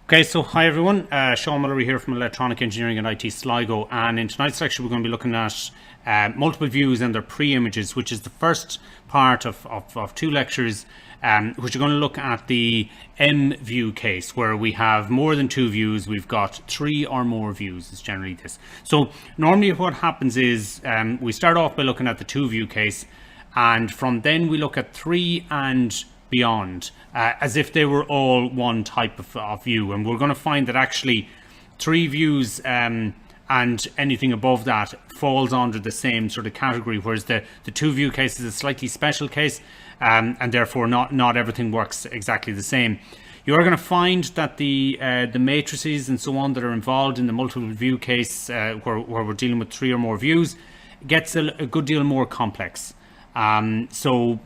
Okay, so hi everyone, Sean Mullery here from Electronic Engineering and IT Sligo, and in tonight's lecture we're going to be looking at multiple views and their pre-images, which is the first part of two lectures, which are going to look at the M view case, where we have more than two views. We've got three or more views is generally this. So normally what happens is we start off by looking at the two view case, and from then we look at three and beyond, as if they were all one type of view, and we're going to find that actually three views and anything above that falls under the same sort of category, whereas the two view case is a slightly special case, and therefore not everything works exactly the same. You're going to find that the matrices and so on that are involved in the multiple view case, where we're dealing with three or more views, gets a good deal more complex. We'll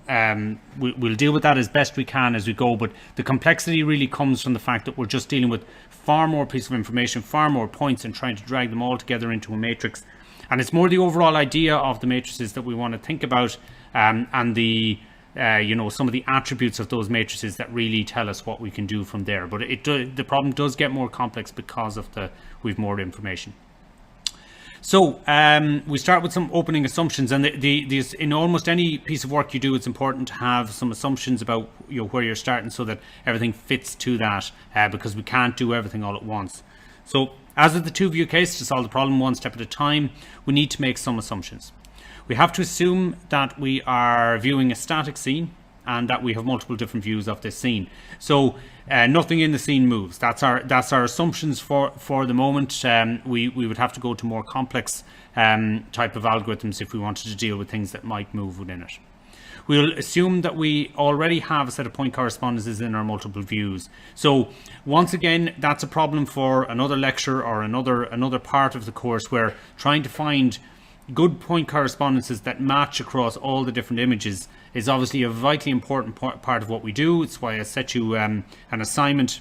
deal with that as best we can as we go, but the complexity really comes from the fact that we're just dealing with far more pieces of information, far more points, and trying to drag them all together into a matrix. And it's more the overall idea of the matrices that we want to think about, and the some of the attributes of those matrices that really tell us what we can do from there. But the problem does get more complex because of we've more information. So we start with some opening assumptions, and in almost any piece of work you do, it's important to have some assumptions about where you're starting, so that everything fits to that, because we can't do everything all at once. So as with the two view case, to solve the problem one step at a time, we need to make some assumptions. We have to assume that we are viewing a static scene and that we have multiple different views of this scene. So nothing in the scene moves. That's our assumptions for the moment. We would have to go to more complex type of algorithms if we wanted to deal with things that might move within it. We'll assume that we already have a set of point correspondences in our multiple views. So once again, that's a problem for another lecture or another part of the course, where trying to find good point correspondences that match across all the different images is obviously a vitally important part of what we do. It's why I set you an assignment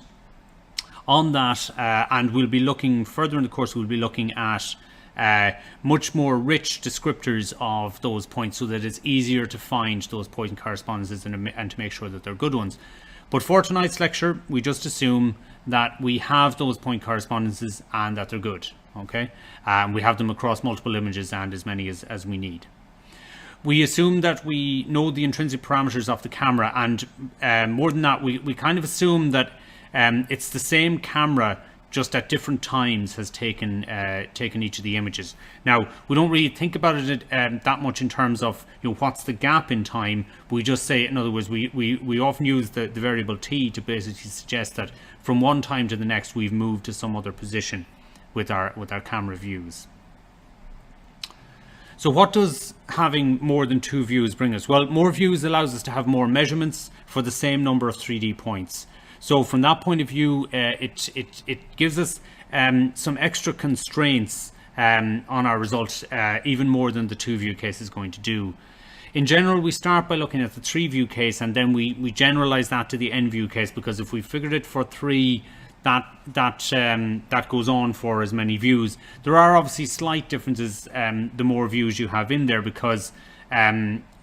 on that, and we'll be looking further in the course. We'll be looking at much more rich descriptors of those points, so that it's easier to find those point correspondences and to make sure that they're good ones. But for tonight's lecture, we just assume that we have those point correspondences and that they're good. Okay, we have them across multiple images and as many as we need. We assume that we know the intrinsic parameters of the camera, and more than that, we kind of assume that it's the same camera, just at different times has taken each of the images. Now, we don't really think about it that much in terms of what's the gap in time. We just say, in other words, we often use the variable t to basically suggest that from one time to the next we've moved to some other position with our camera views. So what does having more than two views bring us? Well, more views allows us to have more measurements for the same number of 3D points. So from that point of view, it gives us some extra constraints on our results, even more than the two view case is going to do. In general, we start by looking at the three view case, and then we generalize that to the n view case, because if we figured it for three, that goes on for as many views. There are obviously slight differences the more views you have in there, because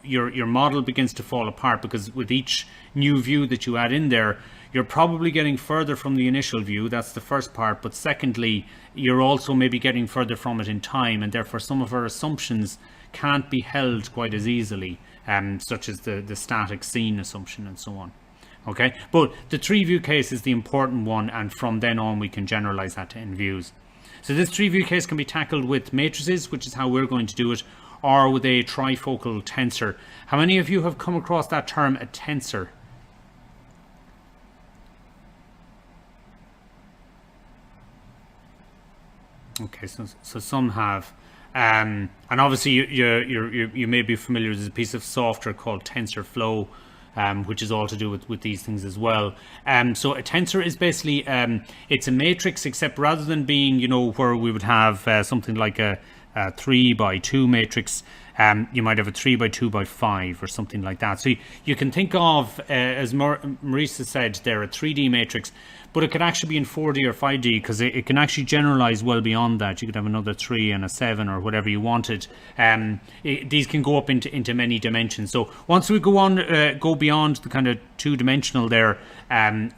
your model begins to fall apart, because with each new view that you add in there, you're probably getting further from the initial view. That's the first part. But secondly, you're also maybe getting further from it in time, and therefore some of our assumptions can't be held quite as easily, such as the static scene assumption and so on. Okay, but the three view case is the important one, and from then on we can generalize that to n views. So this three view case can be tackled with matrices, which is how we're going to do it, or with a trifocal tensor. How many of you have come across that term, a tensor? Okay, so some have, and obviously you may be familiar with a piece of software called TensorFlow, which is all to do with these things as well. So a tensor is basically it's a matrix, except rather than being where we would have something like a 3 by 2 matrix, you might have a 3 by 2 by 5 or something like that. So you can think of, as Marisa said, they're a 3D matrix, but it could actually be in 4D or 5D, because it can actually generalize well beyond that. You could have another 3 and a 7 or whatever you wanted. These can go up into many dimensions. So once we go beyond the kind of two-dimensional there,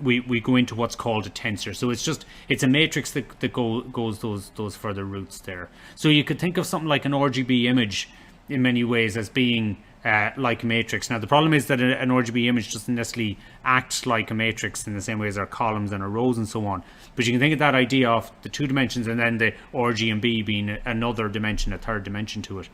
we go into what's called a tensor. So it's a matrix that goes those further routes there. So you could think of something like an RGB image in many ways as being like a matrix. Now the problem is that an RGB image doesn't necessarily act like a matrix in the same way as our columns and our rows and so on. But you can think of that idea of the two dimensions and then the RG and B being another dimension, a third dimension to it.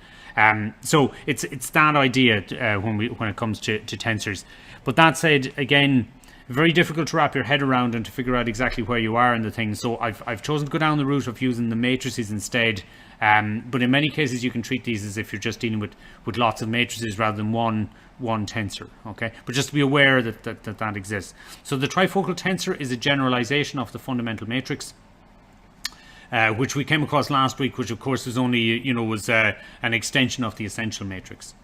So it's that idea when it comes to tensors. But that said, again, very difficult to wrap your head around and to figure out exactly where you are in the thing. So I've chosen to go down the route of using the matrices instead. But in many cases you can treat these as if you're just dealing with lots of matrices rather than one tensor. Okay, but just to be aware that exists. So the trifocal tensor is a generalization of the fundamental matrix, which we came across last week, which of course was only was an extension of the essential matrix.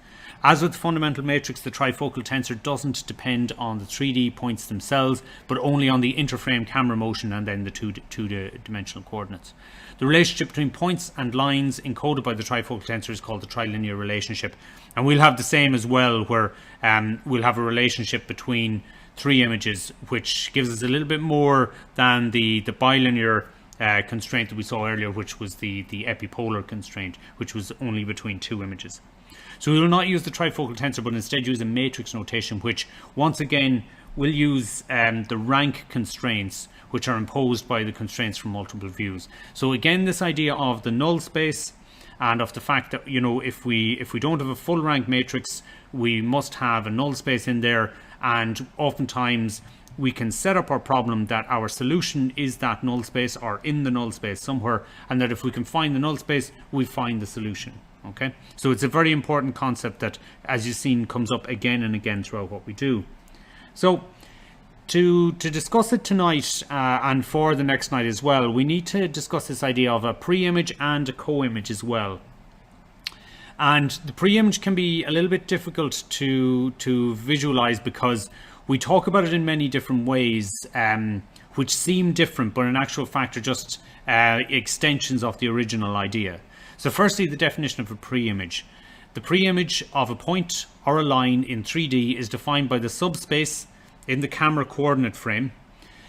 As with the fundamental matrix, the trifocal tensor doesn't depend on the 3D points themselves, but only on the interframe camera motion and then the two-dimensional coordinates. The relationship between points and lines encoded by the trifocal tensor is called the trilinear relationship. And we'll have the same as well, where we'll have a relationship between three images, which gives us a little bit more than the bilinear constraint that we saw earlier, which was the epipolar constraint, which was only between two images. So we will not use the trifocal tensor, but instead use a matrix notation, which once again will use the rank constraints, which are imposed by the constraints from multiple views. So again, this idea of the null space and of the fact that if we don't have a full rank matrix, we must have a null space in there, and oftentimes we can set up our problem that our solution is that null space or in the null space somewhere, and that if we can find the null space, we find the solution. Okay, so it's a very important concept that, as you've seen, comes up again and again throughout what we do. So to discuss it tonight and for the next night as well, we need to discuss this idea of a pre-image and a co-image as well. And the pre-image can be a little bit difficult to visualize because we talk about it in many different ways, which seem different, but in actual fact are just extensions of the original idea. So firstly, the definition of a pre-image. The pre-image of a point or a line in 3D is defined by the subspace in the camera coordinate frame,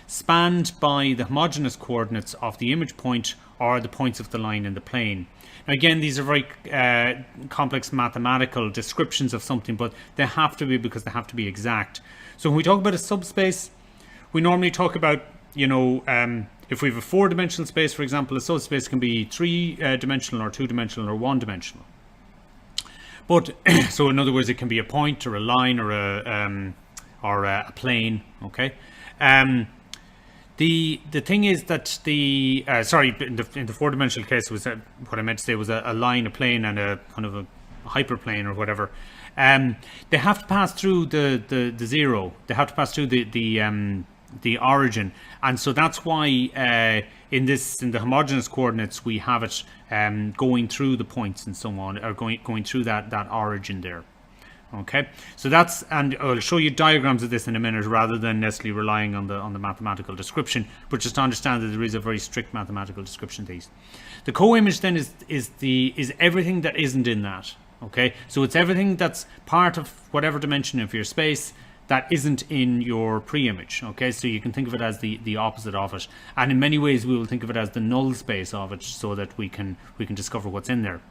spanned by the homogeneous coordinates of the image point or the points of the line in the plane. Now again, these are very complex mathematical descriptions of something, but they have to be because they have to be exact. So when we talk about a subspace, we normally talk about, if we have a four-dimensional space, for example, a subspace can be three-dimensional or two-dimensional or one-dimensional. But so in other words, it can be a point or a line or a plane. Okay. The thing is that in the four-dimensional case was what I meant to say was a line, a plane, and a kind of a hyperplane or whatever. They have to pass through the zero. They have to pass through the origin, and so that's why in the homogeneous coordinates we have it going through the points and so on, or going through that origin there. Okay, so that's, and I'll show you diagrams of this in a minute rather than necessarily relying on the mathematical description, but just to understand that there is a very strict mathematical description to these. The co-image then is everything that isn't in that. Okay, so it's everything that's part of whatever dimension of your space that isn't in your pre-image. Okay, so you can think of it as the opposite of it, and in many ways we will think of it as the null space of it, so that we can discover what's in there.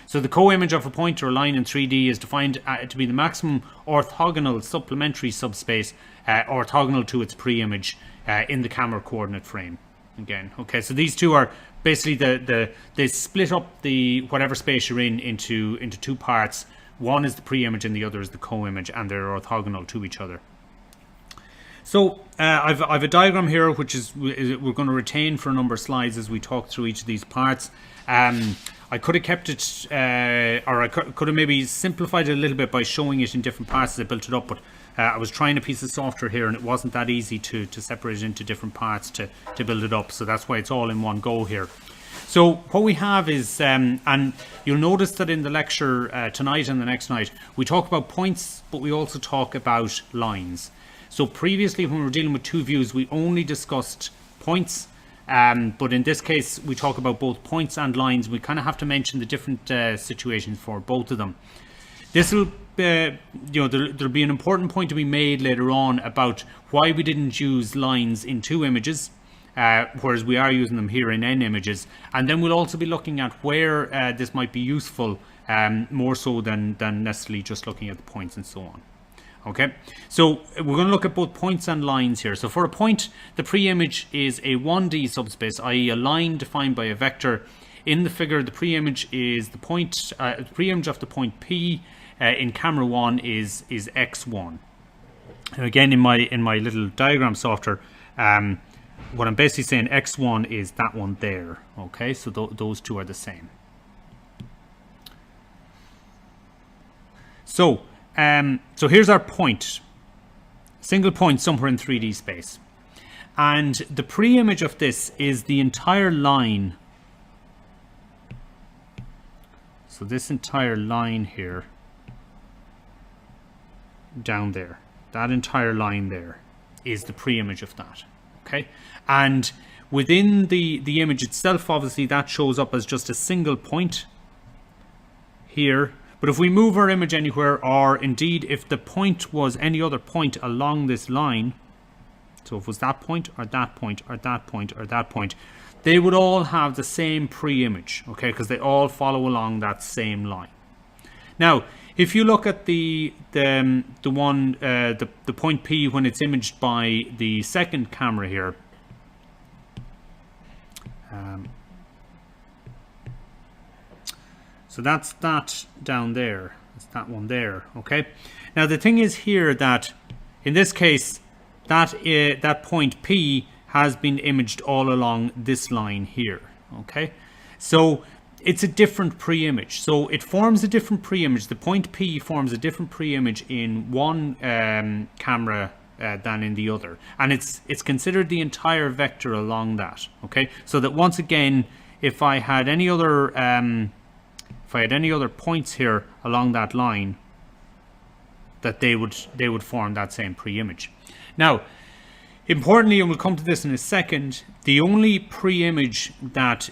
So the co-image of a point or a line in 3D is defined to be the maximum orthogonal supplementary subspace orthogonal to its pre-image in the camera coordinate frame. Again, okay, so these two are basically they split up the whatever space you're into two parts. One is the pre-image and the other is the co-image, and they're orthogonal to each other. So I've a diagram here which we're going to retain for a number of slides as we talk through each of these parts. I could have kept it, or I could have maybe simplified it a little bit by showing it in different parts as I built it up, but I was trying a piece of software here and it wasn't that easy to separate it into different parts to build it up, so that's why it's all in one go here. So what we have is, and you'll notice that in the lecture tonight and the next night, we talk about points, but we also talk about lines. So previously when we were dealing with two views, we only discussed points, but in this case, we talk about both points and lines. We kind of have to mention the different situations for both of them. This will, there'll be an important point to be made later on about why we didn't use lines in two images, whereas we are using them here in n images. And then we'll also be looking at where this might be useful, more so than necessarily just looking at the points and so on. Okay, so we're going to look at both points and lines here. So for a point, the pre-image is a 1D subspace, i.e. a line defined by a vector. In the figure, the pre-image is the point, the pre-image of the point P in camera 1 is x1. And again, in my little diagram software, what I'm basically saying, x1 is that one there. Okay, so those two are the same. So here's our point, single point somewhere in 3D space. And the pre-image of this is the entire line. So this entire line here, down there, that entire line there is the pre-image of that. Okay, and within the image itself, obviously that shows up as just a single point here. But if we move our image anywhere, or indeed if the point was any other point along this line, so if it was that point or that point or that point or that point, they would all have the same pre-image, okay, because they all follow along that same line. Now, if you look at the point P when it's imaged by the second camera here, so that's that down there. It's that one there. Okay. Now the thing is here that in this case, that point P has been imaged all along this line here. Okay. So it's a different pre-image. So it forms a different pre-image. The point P forms a different pre-image in one camera than in the other, and it's considered the entire vector along that. Okay. So that once again, if I had any other points here along that line, that they would form that same pre-image. Now, importantly, and we'll come to this in a second, the only pre-image that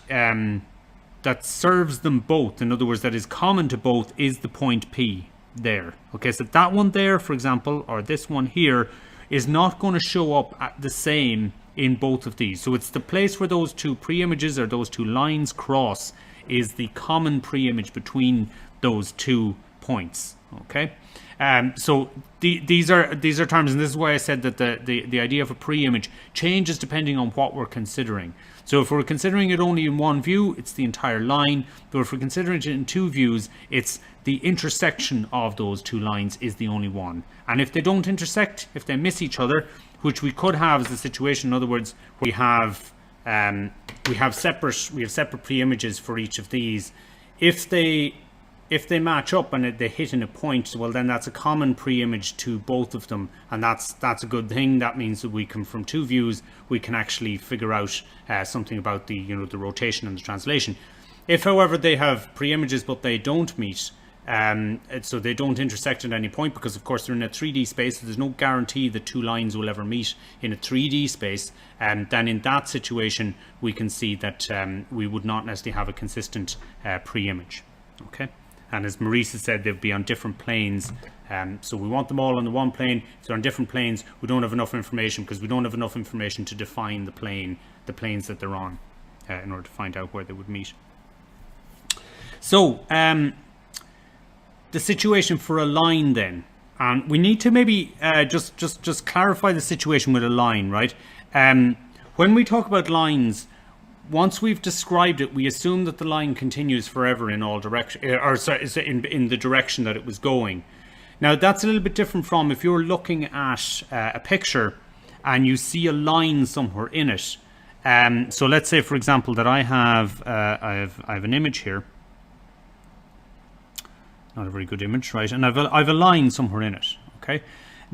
that serves them both, in other words, that is common to both, is the point P there. Okay, so that one there, for example, or this one here, is not going to show up at the same in both of these. So it's the place where those two pre-images or those two lines cross is the common pre-image between those 2 points. Okay, so these are terms, and this is why I said that the idea of a pre-image changes depending on what we're considering. So if we're considering it only in one view, it's the entire line. But if we're considering it in 2 views, it's the intersection of those 2 lines is the only one. And if they don't intersect, if they miss each other, which we could have as a situation, in other words, we have separate pre-images for each of these. If they match up and they hit in a point, well, then that's a common pre-image to both of them, and that's a good thing. That means that we can, from 2 views, we can actually figure out something about the the rotation and the translation. If, however, they have pre-images but they don't meet, so they don't intersect at any point, because of course they're in a 3D space, so there's no guarantee that 2 lines will ever meet in a 3D space, then in that situation we can see that we would not necessarily have a consistent pre-image. Okay, and as Marisa said, they'll be on different planes, so we want them all on the one plane. If they're on different planes, we don't have enough information, because we don't have enough information to define the planes that they're on, in order to find out where they would meet. So the situation for a line then, and we need to maybe just clarify the situation with a line, right? When we talk about lines, once we've described it, we assume that the line continues forever in all direction, or sorry, in the direction that it was going. Now that's a little bit different from if you're looking at a picture and you see a line somewhere in it. So let's say, for example, that I have an image here. Not a very good image, right? And I've a line somewhere in it. Okay,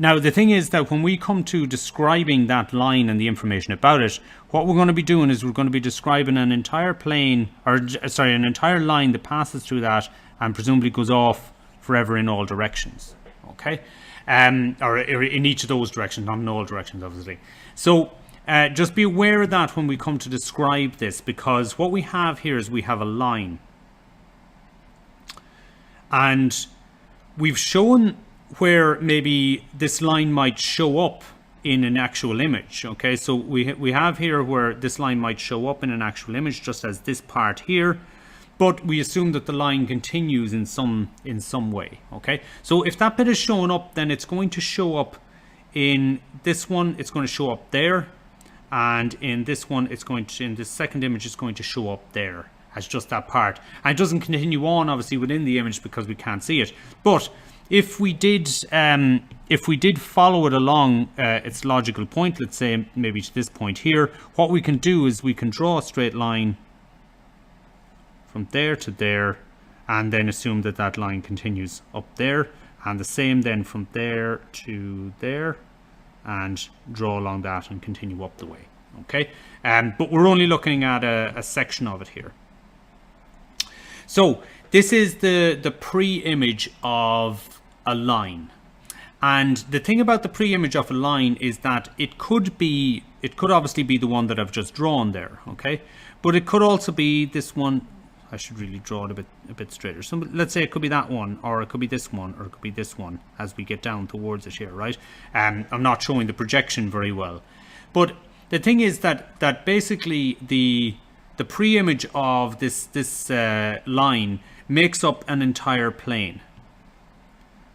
Now, the thing is that when we come to describing that line and the information about it, what we're going to be doing is we're going to be describing an entire plane, or sorry, an entire line that passes through that and presumably goes off forever in all directions. Okay, or in each of those directions, not in all directions, obviously. So just be aware of that when we come to describe this, because what we have here is we have a line, and we've shown where maybe this line might show up in an actual image. Okay, so we have here where this line might show up in an actual image, just as this part here, but we assume that the line continues in some way. Okay, so if that bit is showing up, then it's going to show up in this one, it's going to show up there, and in this one it's going to, in this second image, it's going to show up there as just that part, and it doesn't continue on obviously within the image because we can't see it. But if we did follow it along its logical point, let's say maybe to this point here, what we can do is we can draw a straight line from there to there, and then assume that that line continues up there, and the same then from there to there, and draw along that and continue up the way. Okay, but we're only looking at a section of it here. So this is the pre-image of a line, and the thing about the pre-image of a line is that it could obviously be the one that I've just drawn there, okay, but it could also be this one. I should really draw it a bit straighter. So let's say it could be that one, or it could be this one, or it could be this one as we get down towards it here, right? I'm not showing the projection very well, but the thing is that basically the pre-image of this line makes up an entire plane.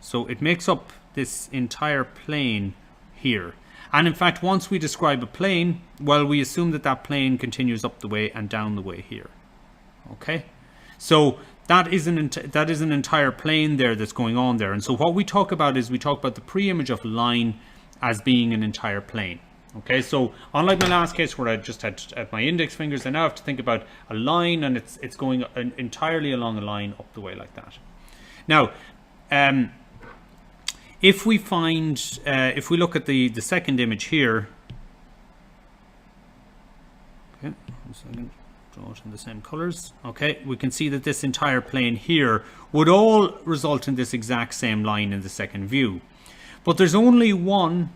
So it makes up this entire plane here. And in fact, once we describe a plane, well, we assume that that plane continues up the way and down the way here. Okay, so that is an entire plane there that's going on there. And so what we talk about is we talk about the pre-image of a line as being an entire plane. Okay, so unlike my last case where I just had my index fingers, I now have to think about a line, and it's going entirely along a line up the way like that. Now, if we look at the second image here, okay, 1 second, draw it in the same colors. Okay, we can see that this entire plane here would all result in this exact same line in the second view, but there's only one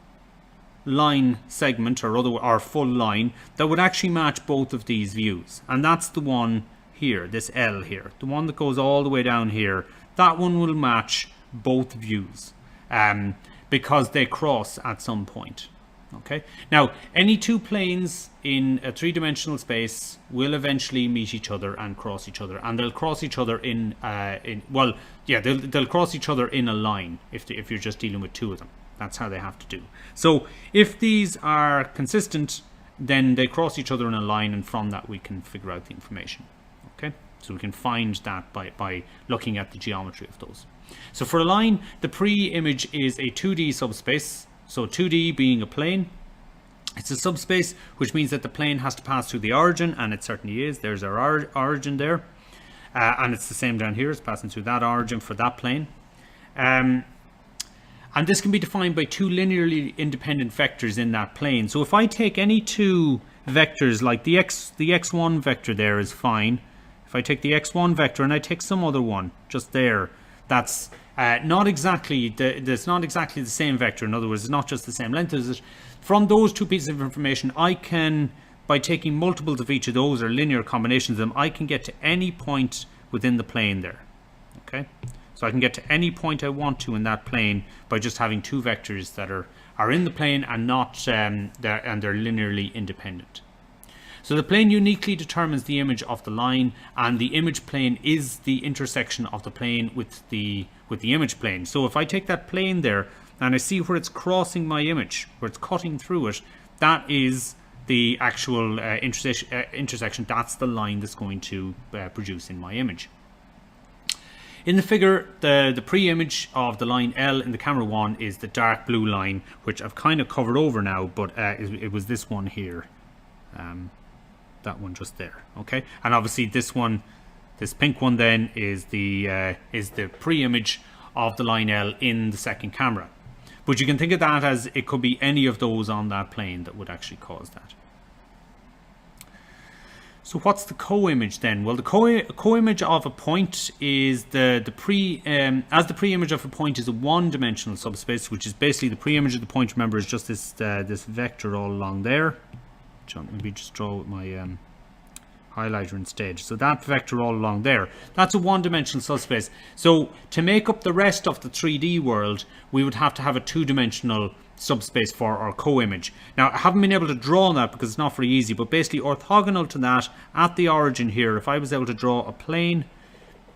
line segment or full line that would actually match both of these views, and that's the one here, this L here, the one that goes all the way down here. That one will match both views because they cross at some point. Okay, now any two planes in a three-dimensional space will eventually meet each other and cross each other, and they'll cross each other they'll cross each other in a line if you're just dealing with two of them. That's how they have to do. So if these are consistent, then they cross each other in a line, and from that we can figure out the information. Okay, so we can find that by looking at the geometry of those. So for a line, the pre-image is a 2D subspace. So 2D being a plane, it's a subspace, which means that the plane has to pass through the origin, and it certainly is. There's our origin there, and it's the same down here. It's passing through that origin for that plane. And this can be defined by two linearly independent vectors in that plane. So if I take any two vectors, like the x1 vector there is fine. If I take the x1 vector and I take some other one just there, that's not exactly the same vector. In other words, it's not just the same length as it. From those two pieces of information, I can, by taking multiples of each of those or linear combinations of them, I can get to any point within the plane there. Okay, so I can get to any point I want to in that plane by just having two vectors that are in the plane and not they're linearly independent. So the plane uniquely determines the image of the line, and the image plane is the intersection of the plane with the image plane. So if I take that plane there and I see where it's crossing my image, where it's cutting through it, that is the actual intersection. That's the line that's going to produce in my image. In the figure, the pre-image of the line L in the camera one is the dark blue line, which I've kind of covered over now, but it was this one here. That one just there. Okay, and obviously this one, this pink one then is the pre-image of the line L in the second camera. But you can think of that as it could be any of those on that plane that would actually cause that. So what's the co-image then? Well, the co-image of a point is as the pre-image of a point is a one-dimensional subspace, which is basically the pre-image of the point. Remember, is just this this vector all along there. Maybe just draw with my highlighter instead. So that vector all along there, that's a one-dimensional subspace. So to make up the rest of the 3D world, we would have to have a two-dimensional subspace for our co-image. Now, I haven't been able to draw that because it's not very easy, but basically orthogonal to that at the origin here, if I was able to draw a plane,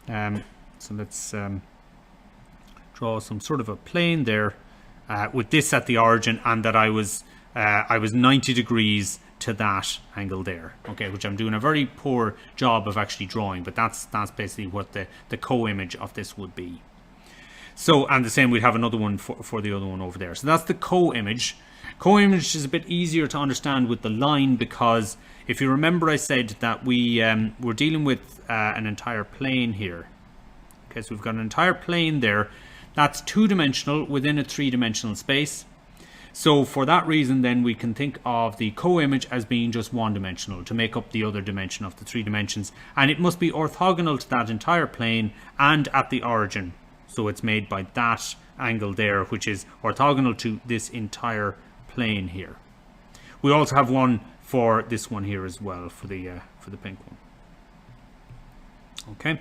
so let's draw some sort of a plane there with this at the origin, and that I was 90 degrees to that angle there, okay, which I'm doing a very poor job of actually drawing, but that's basically what the co-image of this would be. So, and the same, we'd have another one for the other one over there. So that's the co-image. Co-image is a bit easier to understand with the line, because if you remember, I said that we're dealing with an entire plane here. Okay, so we've got an entire plane there that's two-dimensional within a three-dimensional space. So for that reason, then we can think of the co-image as being just one-dimensional to make up the other dimension of the three dimensions, and it must be orthogonal to that entire plane and at the origin. So it's made by that angle there, which is orthogonal to this entire plane here. We also have one for this one here as well, for the pink one. Okay.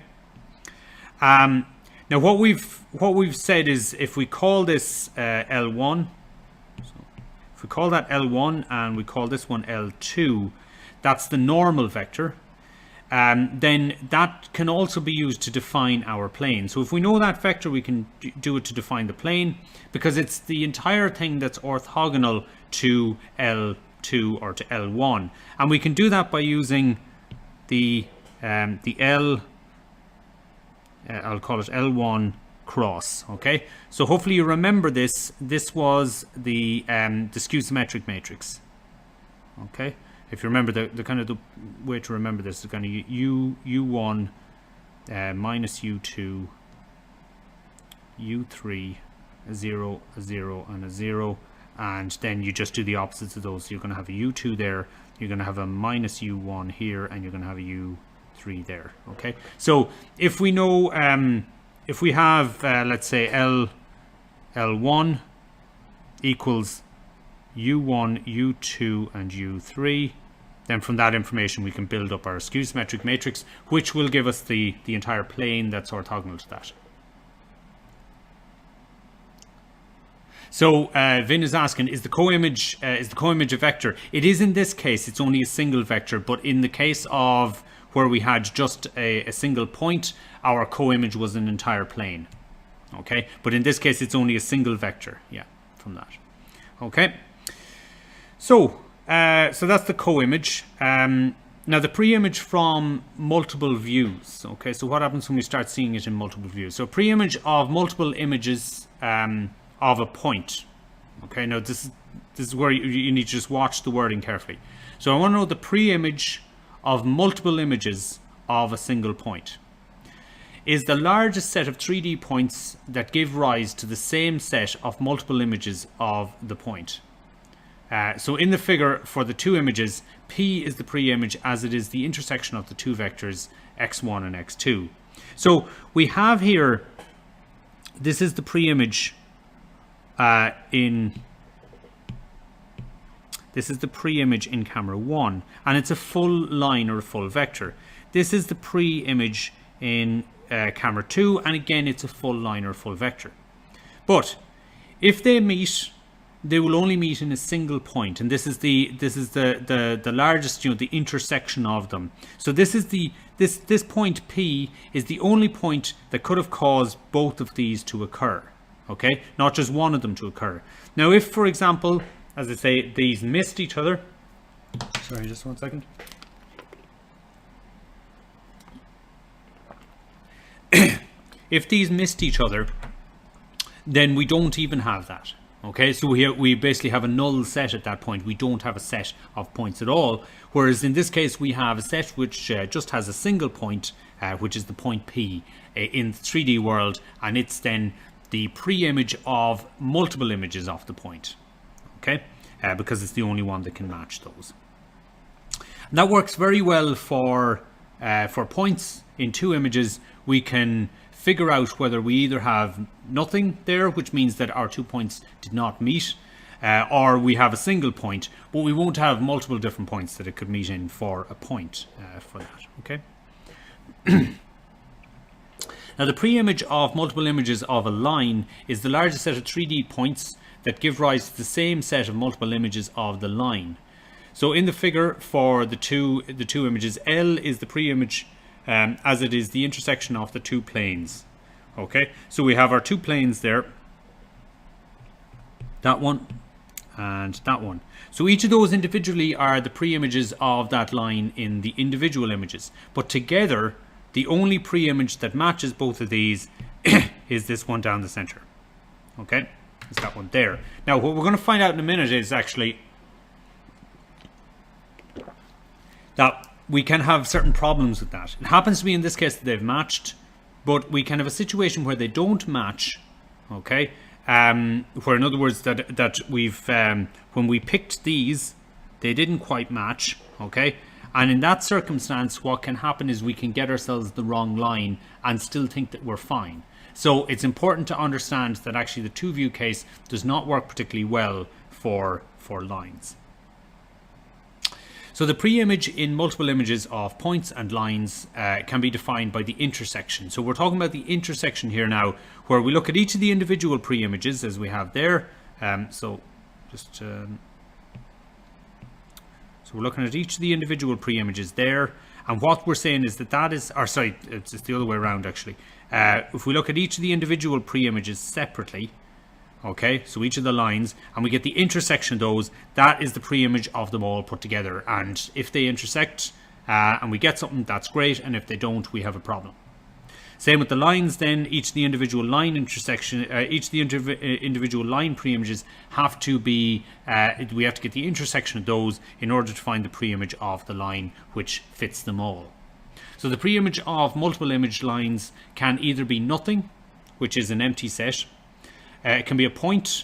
Now what we've said is, if we call this L1, so if we call that L1 and we call this one L2, that's the normal vector. Then that can also be used to define our plane. So if we know that vector, we can do it to define the plane, because it's the entire thing that's orthogonal to L2 or to L1. And we can do that by using the I'll call it L1 cross, okay? So hopefully you remember this. This was the skew symmetric matrix, okay? If you remember, the kind of the way to remember this is kind of U1 minus U2, U3, a 0, a 0, and a 0, and then you just do the opposites of those. So you're going to have a U2 there, you're going to have a minus U1 here, and you're going to have a U3 there. Okay, so if we know, if we have, let's say L1 equals U1, U2, and U3, then from that information we can build up our skew symmetric matrix, which will give us the entire plane that's orthogonal to that. So Vin is asking, is the co-image a vector? It is in this case. It's only a single vector, but in the case of where we had just a single point, our co-image was an entire plane. Okay, but in this case it's only a single vector. Yeah, from that. Okay. So so that's the co-image. Now the pre-image from multiple views. Okay, so what happens when we start seeing it in multiple views? So pre-image of multiple images of a point. Okay, now this is where you need to just watch the wording carefully. So I want to know the pre-image of multiple images of a single point. Is the largest set of 3D points that give rise to the same set of multiple images of the point. So in the figure for the two images, P is the pre-image as it is the intersection of the two vectors x1 and x2. So we have here, this is the pre-image this is the pre-image in camera 1, and it's a full line or a full vector. This is the pre-image in camera 2, and again it's a full line or a full vector. But if they meet, they will only meet in a single point, and this is the largest, the intersection of them. So this is this point P is the only point that could have caused both of these to occur. Okay, not just one of them to occur. Now, if, for example, as I say, these missed each other. Sorry, just 1 second. If these missed each other, then we don't even have that. Okay, so we basically have a null set at that point. We don't have a set of points at all. Whereas in this case, we have a set which just has a single point, which is the point P in the 3D world, and it's then the pre-image of multiple images of the point, okay, because it's the only one that can match those. And that works very well for points in two images. We can figure out whether we either have nothing there, which means that our 2 points did not meet, or we have a single point, but we won't have multiple different points that it could meet in for a point for that, okay? Now, the pre-image of multiple images of a line is the largest set of 3D points that give rise to the same set of multiple images of the line. So in the figure for the two images, L is the pre-image as it is the intersection of the two planes. Okay, so we have our two planes there, that one and that one. So each of those individually are the pre-images of that line in the individual images, but together the only pre-image that matches both of these is this one down the center. Okay, it's that one there. Now what we're going to find out in a minute is actually that we can have certain problems with that. It happens to be in this case that they've matched, but we can have a situation where they don't match, okay? Where in other words that we've when we picked these, they didn't quite match, okay? And in that circumstance, what can happen is we can get ourselves the wrong line and still think that we're fine. So it's important to understand that actually the two view case does not work particularly well for lines. So the pre-image in multiple images of points and lines can be defined by the intersection. So we're talking about the intersection here now, where we look at each of the individual pre-images as we have there. So we're looking at each of the individual pre-images there, and what we're saying is that is, or sorry, it's the other way around actually. If we look at each of the individual pre-images separately, okay, so each of the lines, and we get the intersection of those, that is the pre-image of them all put together. And if they intersect and we get something, that's great, and if they don't, we have a problem. Same with the lines then, each of the individual line intersection, each of the individual line pre-images have to be, we have to get the intersection of those in order to find the pre-image of the line which fits them all. So the pre-image of multiple image lines can either be nothing, which is an empty set, it can be a point,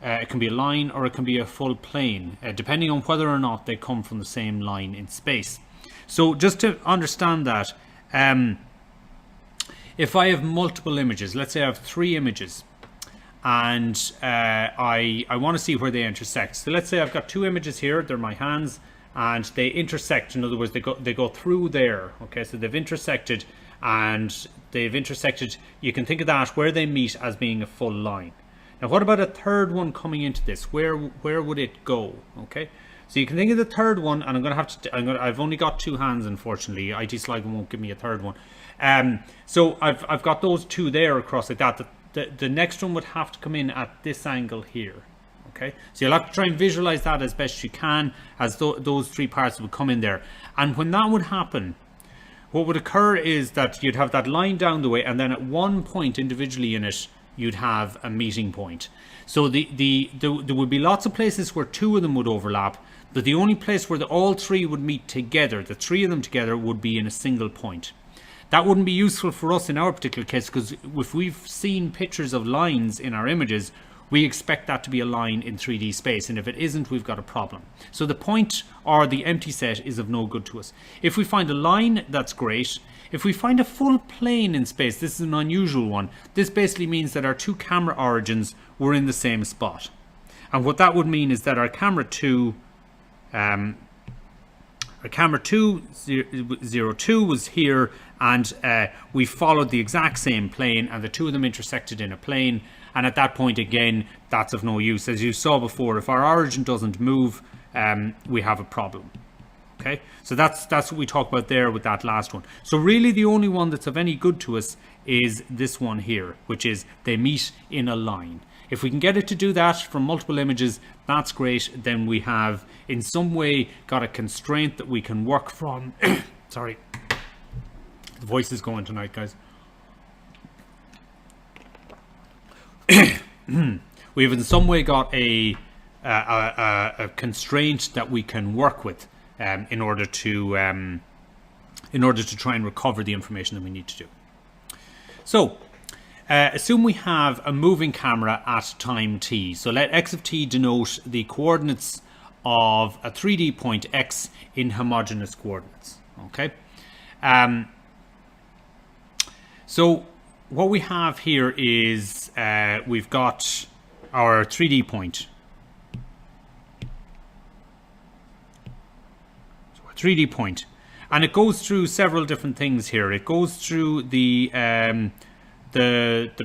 it can be a line, or it can be a full plane, depending on whether or not they come from the same line in space. So just to understand that, if I have multiple images, let's say I have 3 images, and I want to see where they intersect. So let's say I've got 2 images here, they're my hands, and they intersect. In other words, they go through there. Okay, so they've intersected, and you can think of that where they meet as being a full line. Now what about a third one coming into this? Where would it go? Okay, so you can think of the third one, and I've only got 2 hands, unfortunately. IT Sligo won't give me a third one. So I've got those 2 there across like that. The next one would have to come in at this angle here. Okay, so you'll have to try and visualize that as best you can, as those 3 parts would come in there. And when that would happen, what would occur is that you'd have that line down the way, and then at one point individually in it, you'd have a meeting point. So there would be lots of places where 2 of them would overlap, but the only place where all 3 would meet together, the 3 of them together, would be in a single point. That wouldn't be useful for us in our particular case, because if we've seen pictures of lines in our images, we expect that to be a line in 3D space, and if it isn't, we've got a problem. So the point or the empty set is of no good to us. If we find a line, that's great. If we find a full plane in space, this is an unusual one. This basically means that our 2 camera origins were in the same spot. And what that would mean is that our camera 2 02 was here, and we followed the exact same plane, and the 2 of them intersected in a plane. And at that point, again, that's of no use. As you saw before, if our origin doesn't move, we have a problem. Okay, so that's what we talked about there with that last one. So really the only one that's of any good to us is this one here, which is they meet in a line. If we can get it to do that from multiple images, that's great. Then we have in some way got a constraint that we can work from. Sorry, the voice is going tonight, guys. We have in some way got a constraint that we can work with in order to try and recover the information that we need to do. So Assume we have a moving camera at time t. So let x of t denote the coordinates of a 3D point x in homogeneous coordinates. Okay. So what we have here is we've got our 3D point. So a 3D point, and it goes through several different things here. It goes through the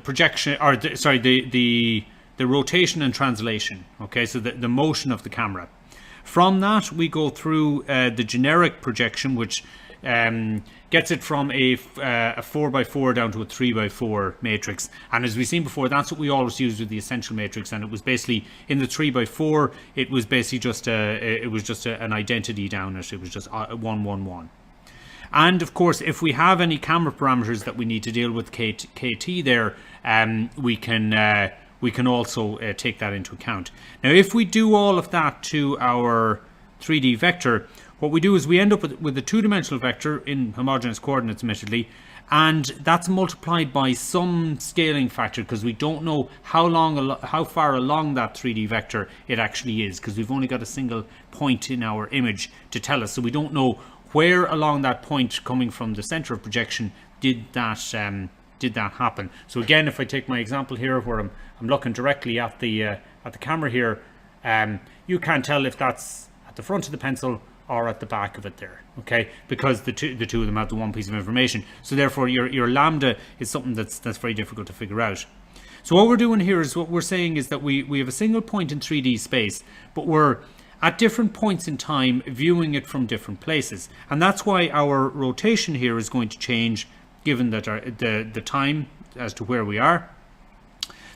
projection, or the rotation and translation. Okay, so the motion of the camera. From that, we go through the generic projection, which gets it from a 4x4 down to a 3x4 matrix. And as we've seen before, that's what we always use with the essential matrix. And it was basically in the 3x4, it was basically just an identity down it. It was just 1, 1, 1. And of course, if we have any camera parameters that we need to deal with KT there, we can also take that into account. Now, if we do all of that to our 3D vector, what we do is we end up with a two-dimensional vector in homogeneous coordinates, admittedly, and that's multiplied by some scaling factor, because we don't know how far along that 3D vector it actually is, because we've only got a single point in our image to tell us. So we don't know where along that point coming from the center of projection did that happen. So again, if I take my example here where I'm looking directly at the camera here, you can't tell if that's at the front of the pencil or at the back of it there, okay, because the two of them have the one piece of information. So therefore your lambda is something that's very difficult to figure out. So what we're doing here is, what we're saying is that we have a single point in 3D space, but we're at different points in time viewing it from different places, and that's why our rotation here is going to change given that the time as to where we are.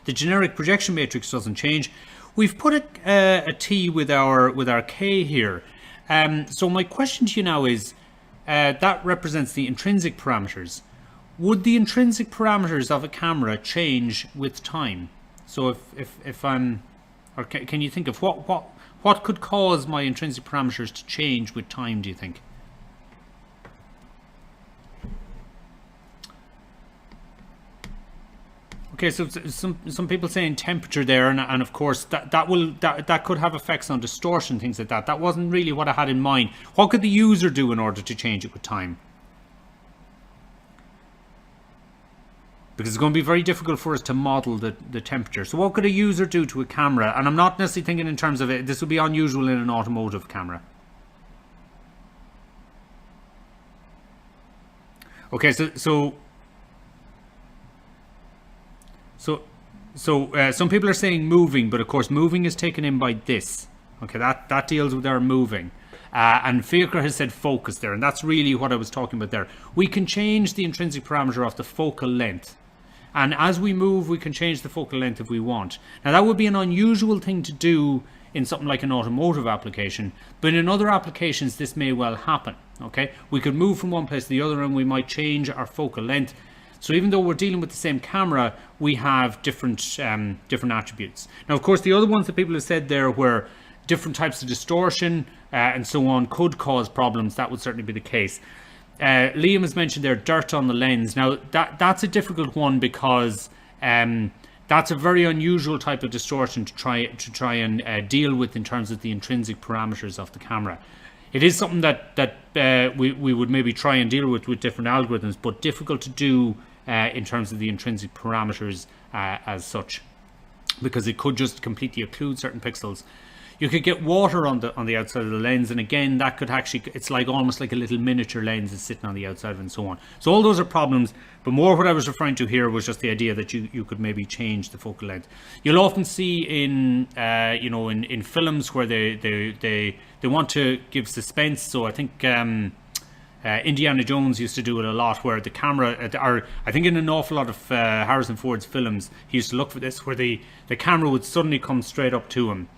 The generic projection matrix doesn't change. We've put a t with our k here. So my question to you now is, that represents the intrinsic parameters. Would the intrinsic parameters of a camera change with time? So if I'm, or can you think of what could cause my intrinsic parameters to change with time, do you think? Okay, so some people saying temperature there, and of course that could have effects on distortion, things like that. That wasn't really what I had in mind. What could the user do in order to change it with time? Because it's going to be very difficult for us to model the temperature. So what could a user do to a camera? And I'm not necessarily thinking in terms of it. This would be unusual in an automotive camera. Okay, so some people are saying moving, but of course moving is taken in by this. Okay, that deals with our moving. And Fiacre has said focus there, and that's really what I was talking about there. We can change the intrinsic parameter of the focal length, and as we move we can change the focal length if we want. Now that would be an unusual thing to do in something like an automotive application, but in other applications this may well happen. Okay, we could move from one place to the other and we might change our focal length. So even though we're dealing with the same camera, we have different attributes. Now, of course, the other ones that people have said there, where different types of distortion and so on could cause problems, that would certainly be the case. Liam has mentioned there dirt on the lens. Now, that's a difficult one, because that's a very unusual type of distortion to try and deal with in terms of the intrinsic parameters of the camera. It is something that we would maybe try and deal with different algorithms, but difficult to do in terms of the intrinsic parameters as such, because it could just completely occlude certain pixels. You could get water on the outside of the lens, and again that could actually, it's like almost like a little miniature lens is sitting on the outside and so on. So all those are problems, but more what I was referring to here was just the idea that you could maybe change the focal length. You'll often see in in films where they want to give suspense. So I think Indiana Jones used to do it a lot, where the camera, or I think in an awful lot of Harrison Ford's films, he used to look for this, where the camera would suddenly come straight up to him.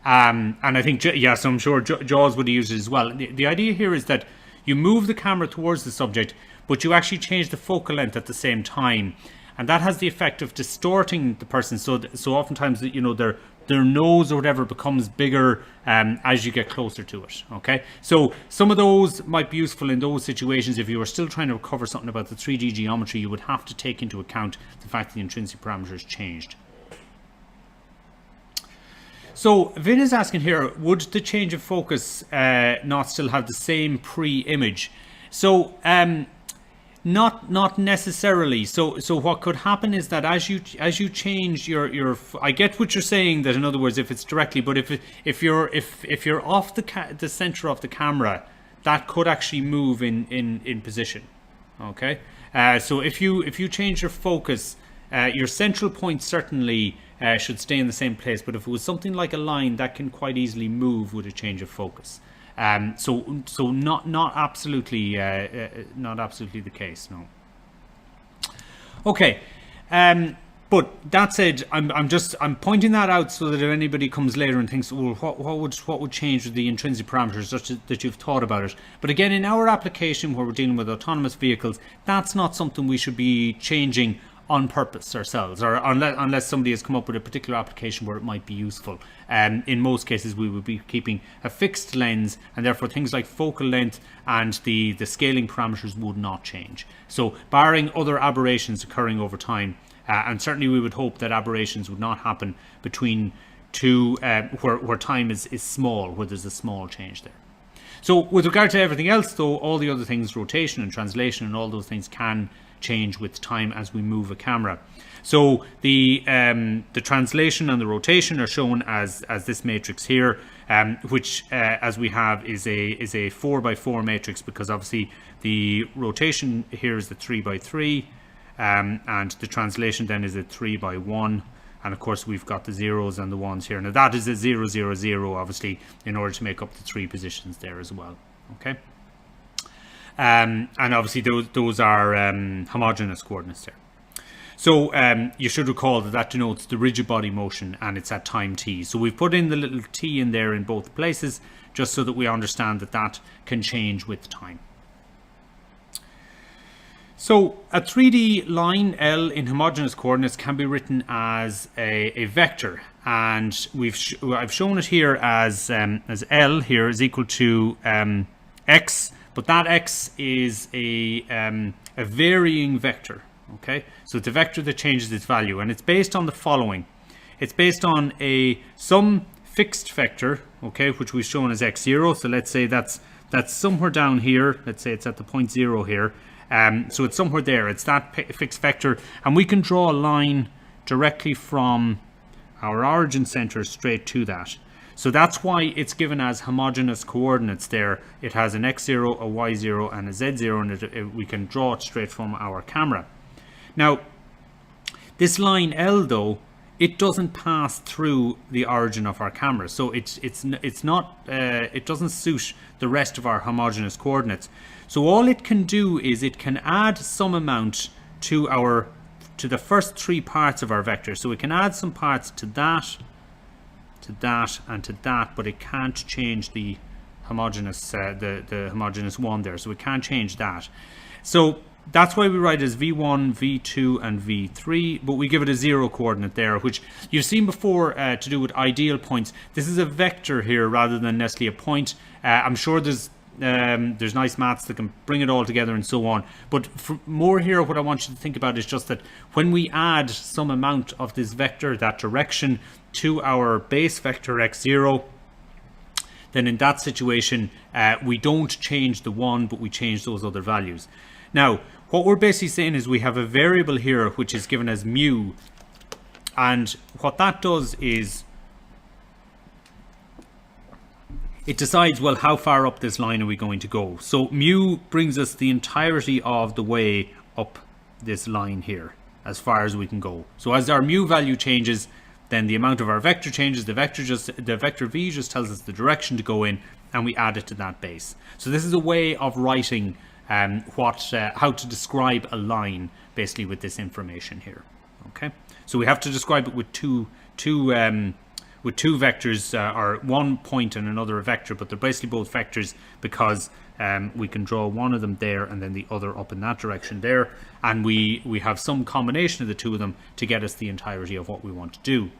And I think, yes, I'm sure Jaws would use it as well. The idea here is that you move the camera towards the subject, but you actually change the focal length at the same time, and that has the effect of distorting the person. So oftentimes, they're their nose or whatever becomes bigger as you get closer to it. Okay, so some of those might be useful in those situations. If you were still trying to recover something about the 3D geometry, you would have to take into account the fact that the intrinsic parameters changed. So Vin is asking here, would the change of focus not still have the same pre-image? So not necessarily. So what could happen is that as you change your I get what you're saying, that in other words, if it's directly, but if you're off the center of the camera, that could actually move in position. Okay, so if you change your focus, your central point certainly should stay in the same place, but if it was something like a line, that can quite easily move with a change of focus. So not absolutely the case, no. Okay, but that said, I'm pointing that out so that if anybody comes later and thinks, well, what would change with the intrinsic parameters, such that you've thought about it. But again, in our application where we're dealing with autonomous vehicles, that's not something we should be changing on purpose ourselves, or unless somebody has come up with a particular application where it might be useful. In most cases, we would be keeping a fixed lens, and therefore things like focal length and the scaling parameters would not change. So barring other aberrations occurring over time, and certainly we would hope that aberrations would not happen between two, where time is small, where there's a small change there. So with regard to everything else, though, all the other things, rotation and translation and all those things, can change with time as we move a camera. So the translation and the rotation are shown as this matrix here, which as we have is a 4x4 matrix, because obviously the rotation here is the 3x3, and the translation then is a 3x1, and of course we've got the zeros and the ones here. Now that is a 0, 0, 0, obviously, in order to make up the 3 positions there as well. Okay. And obviously those are homogeneous coordinates there. So you should recall that denotes the rigid body motion, and it's at time t. So we've put in the little t in there in both places, just so that we understand that can change with time. So a 3D line L in homogeneous coordinates can be written as a vector, and I've shown it here as L here is equal to x. But that x is a varying vector, okay? So it's a vector that changes its value, and it's based on the following. It's based on some fixed vector, okay, which we've shown as x0. So let's say that's somewhere down here. Let's say it's at the point 0 here. So it's somewhere there. It's that fixed vector, and we can draw a line directly from our origin center straight to that. So that's why it's given as homogeneous coordinates there. It has an x0, a y0, and a z0, and we can draw it straight from our camera. Now, this line L, though, it doesn't pass through the origin of our camera, so it doesn't suit the rest of our homogeneous coordinates. So all it can do is it can add some amount to the first 3 parts of our vector. So it can add some parts to that, and to that, but it can't change the homogeneous the homogeneous one there, so it can't change that. So that's why we write it as v1, v2, and v3, but we give it a 0 coordinate there, which you've seen before to do with ideal points. This is a vector here rather than necessarily a point. I'm sure there's nice maths that can bring it all together and so on, but more here, what I want you to think about is just that when we add some amount of this vector, that direction, to our base vector x0, then in that situation we don't change the 1, but we change those other values. Now what we're basically saying is we have a variable here which is given as mu, and what that does is it decides, well, how far up this line are we going to go. So mu brings us the entirety of the way up this line here, as far as we can go. So as our mu value changes, then the amount of our vector changes. The vector v just tells us the direction to go in, and we add it to that base. So this is a way of writing how to describe a line, basically, with this information here. Okay, so we have to describe it with two vectors, or one point and another vector, but they're basically both vectors because we can draw one of them there and then the other up in that direction there, and we have some combination of the two of them to get us the entirety of what we want to do.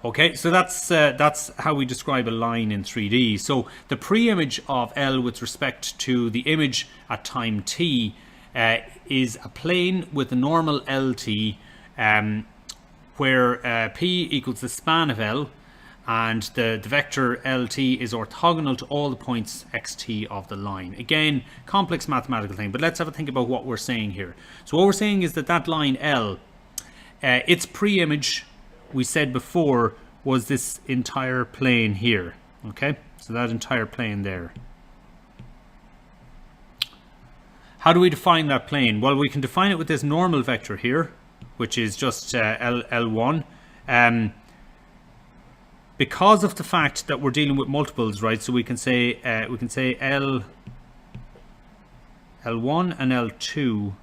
Okay, so that's how we describe a line in 3D. So the pre-image of L with respect to the image at time t is a plane with a normal LT, where P equals the span of L, and the vector LT is orthogonal to all the points xt of the line. Again, complex mathematical thing, but let's have a think about what we're saying here. So what we're saying is that that line L, its pre-image, we said before, was this entire plane here. Okay, so that entire plane there. How do we define that plane? Well, we can define it with this normal vector here, which is just L1. Because of the fact that we're dealing with multiples, right? So we can say L1 and L2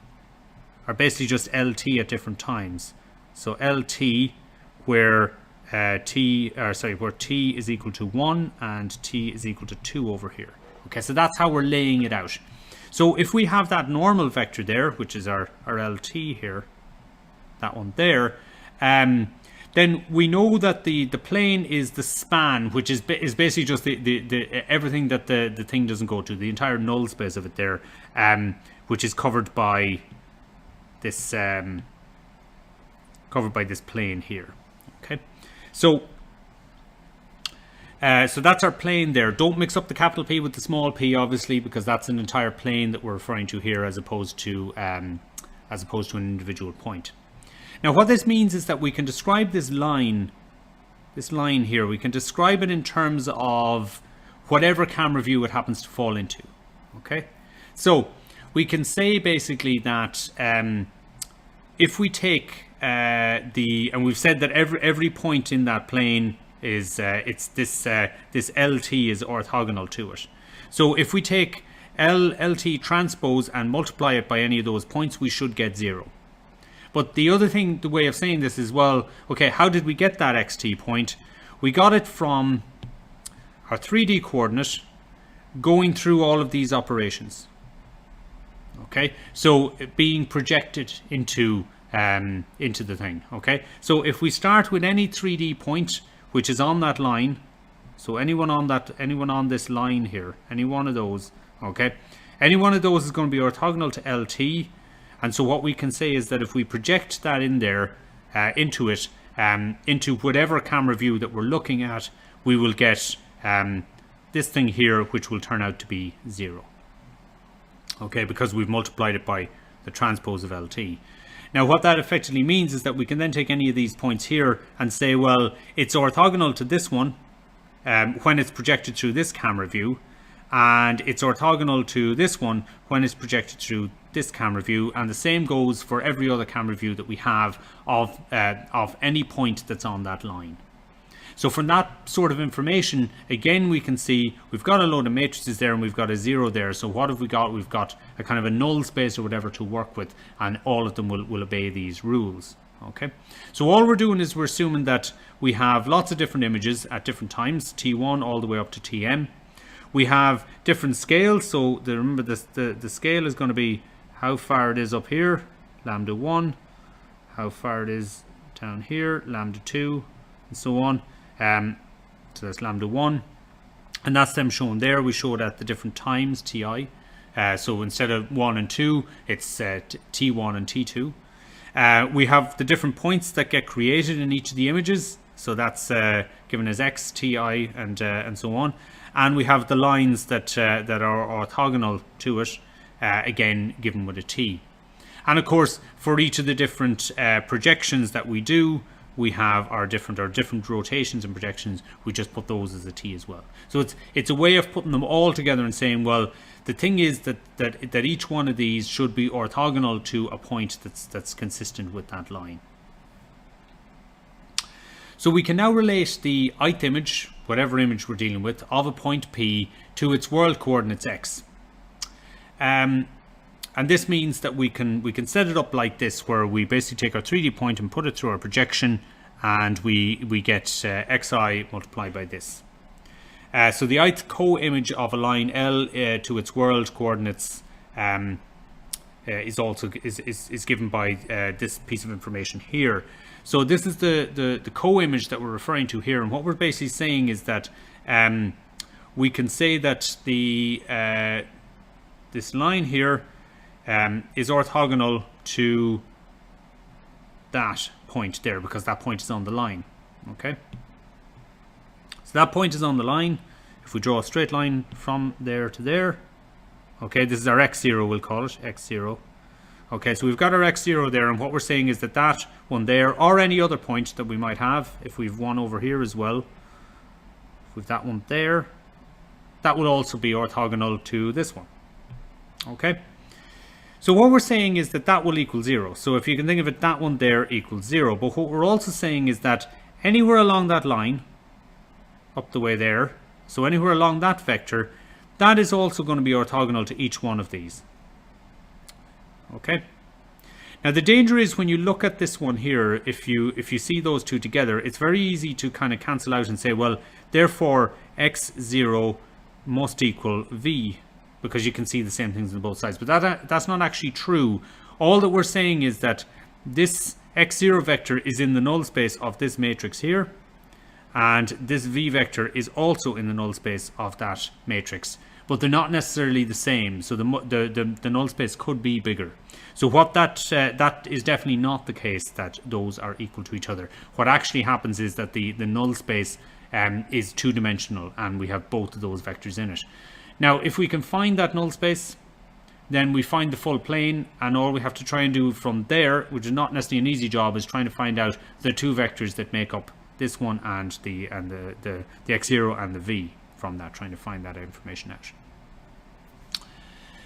are basically just LT at different times. So LT, where where t is equal to 1 and t is equal to 2 over here. Okay, so that's how we're laying it out. So if we have that normal vector there, which is our LT here, that one there, then we know that the plane is the span, which is basically just the everything that the thing doesn't go to, the entire null space of it there, which is covered by this plane here. Okay, so that's our plane there. Don't mix up the capital P with the small p, obviously, because that's an entire plane that we're referring to here, as opposed to an individual point. Now, what this means is that we can describe this line here. We can describe it in terms of whatever camera view it happens to fall into. Okay, so we can say basically that if we take and we've said that every point in that plane is this LT is orthogonal to it. So if we take LT transpose and multiply it by any of those points, we should get 0. But the other thing, the way of saying this is, well, okay, how did we get that xt point? We got it from our 3D coordinate going through all of these operations. Okay, so being projected into the thing. Okay, so if we start with any 3D point which is on that line, so anyone on this line here, any one of those, okay, any one of those is going to be orthogonal to LT. And so what we can say is that if we project that in there, into whatever camera view that we're looking at, we will get this thing here, which will turn out to be 0. Okay, because we've multiplied it by the transpose of LT. Now, what that effectively means is that we can then take any of these points here and say, well, it's orthogonal to this one when it's projected through this camera view, and it's orthogonal to this one when it's projected through this camera view, and the same goes for every other camera view that we have of any point that's on that line. So from that sort of information, again, we can see we've got a load of matrices there and we've got a 0 there. So what have we got? We've got a kind of a null space or whatever to work with, and all of them will obey these rules. Okay, so all we're doing is we're assuming that we have lots of different images at different times, t1 all the way up to tm. We have different scales, so remember the scale is going to be how far it is up here, lambda 1, how far it is down here, lambda 2, and so on. So that's lambda 1, and that's them shown there. We showed at the different times ti. So instead of 1 and 2, it's t1 and t2. We have the different points that get created in each of the images. So that's given as x, ti, and so on. And we have the lines that are orthogonal to it, again given with a t. And of course, for each of the different projections that we do, we have our different rotations and projections. We just put those as a t as well. So it's a way of putting them all together and saying, well, the thing is that each one of these should be orthogonal to a point that's consistent with that line. So we can now relate the ith image, whatever image we're dealing with, of a point P to its world coordinates x. And this means that we can set it up like this, where we basically take our 3D point and put it through our projection, and we get xi multiplied by this. So the ith co-image of a line L to its world coordinates is also is given by this piece of information here. So this is the co-image that we're referring to here, and what we're basically saying is that we can say that the this line here is orthogonal to that point there, because that point is on the line. Okay, so that point is on the line. If we draw a straight line from there to there, okay, this is our x0, we'll call it x0. Okay, so we've got our x0 there, and what we're saying is that that one there, or any other point that we might have, if we've one over here as well, if we've that one there, that will also be orthogonal to this one. Okay, so what we're saying is that that will equal 0. So if you can think of it, that one there equals 0. But what we're also saying is that anywhere along that line, up the way there, so anywhere along that vector, that is also going to be orthogonal to each one of these. Okay. Now the danger is when you look at this one here, if you see those two together, it's very easy to kind of cancel out and say, well, therefore x0 must equal v, because you can see the same things on both sides. But that's not actually true. All that we're saying is that this x0 vector is in the null space of this matrix here, and this v vector is also in the null space of that matrix, but they're not necessarily the same. So the null space could be bigger. So what that is definitely not the case, that those are equal to each other. What actually happens is that the null space is two-dimensional, and we have both of those vectors in it. Now if we can find that null space, then we find the full plane, and all we have to try and do from there, which is not necessarily an easy job, is trying to find out the two vectors that make up this one and the x0 and the v from that, trying to find that information out.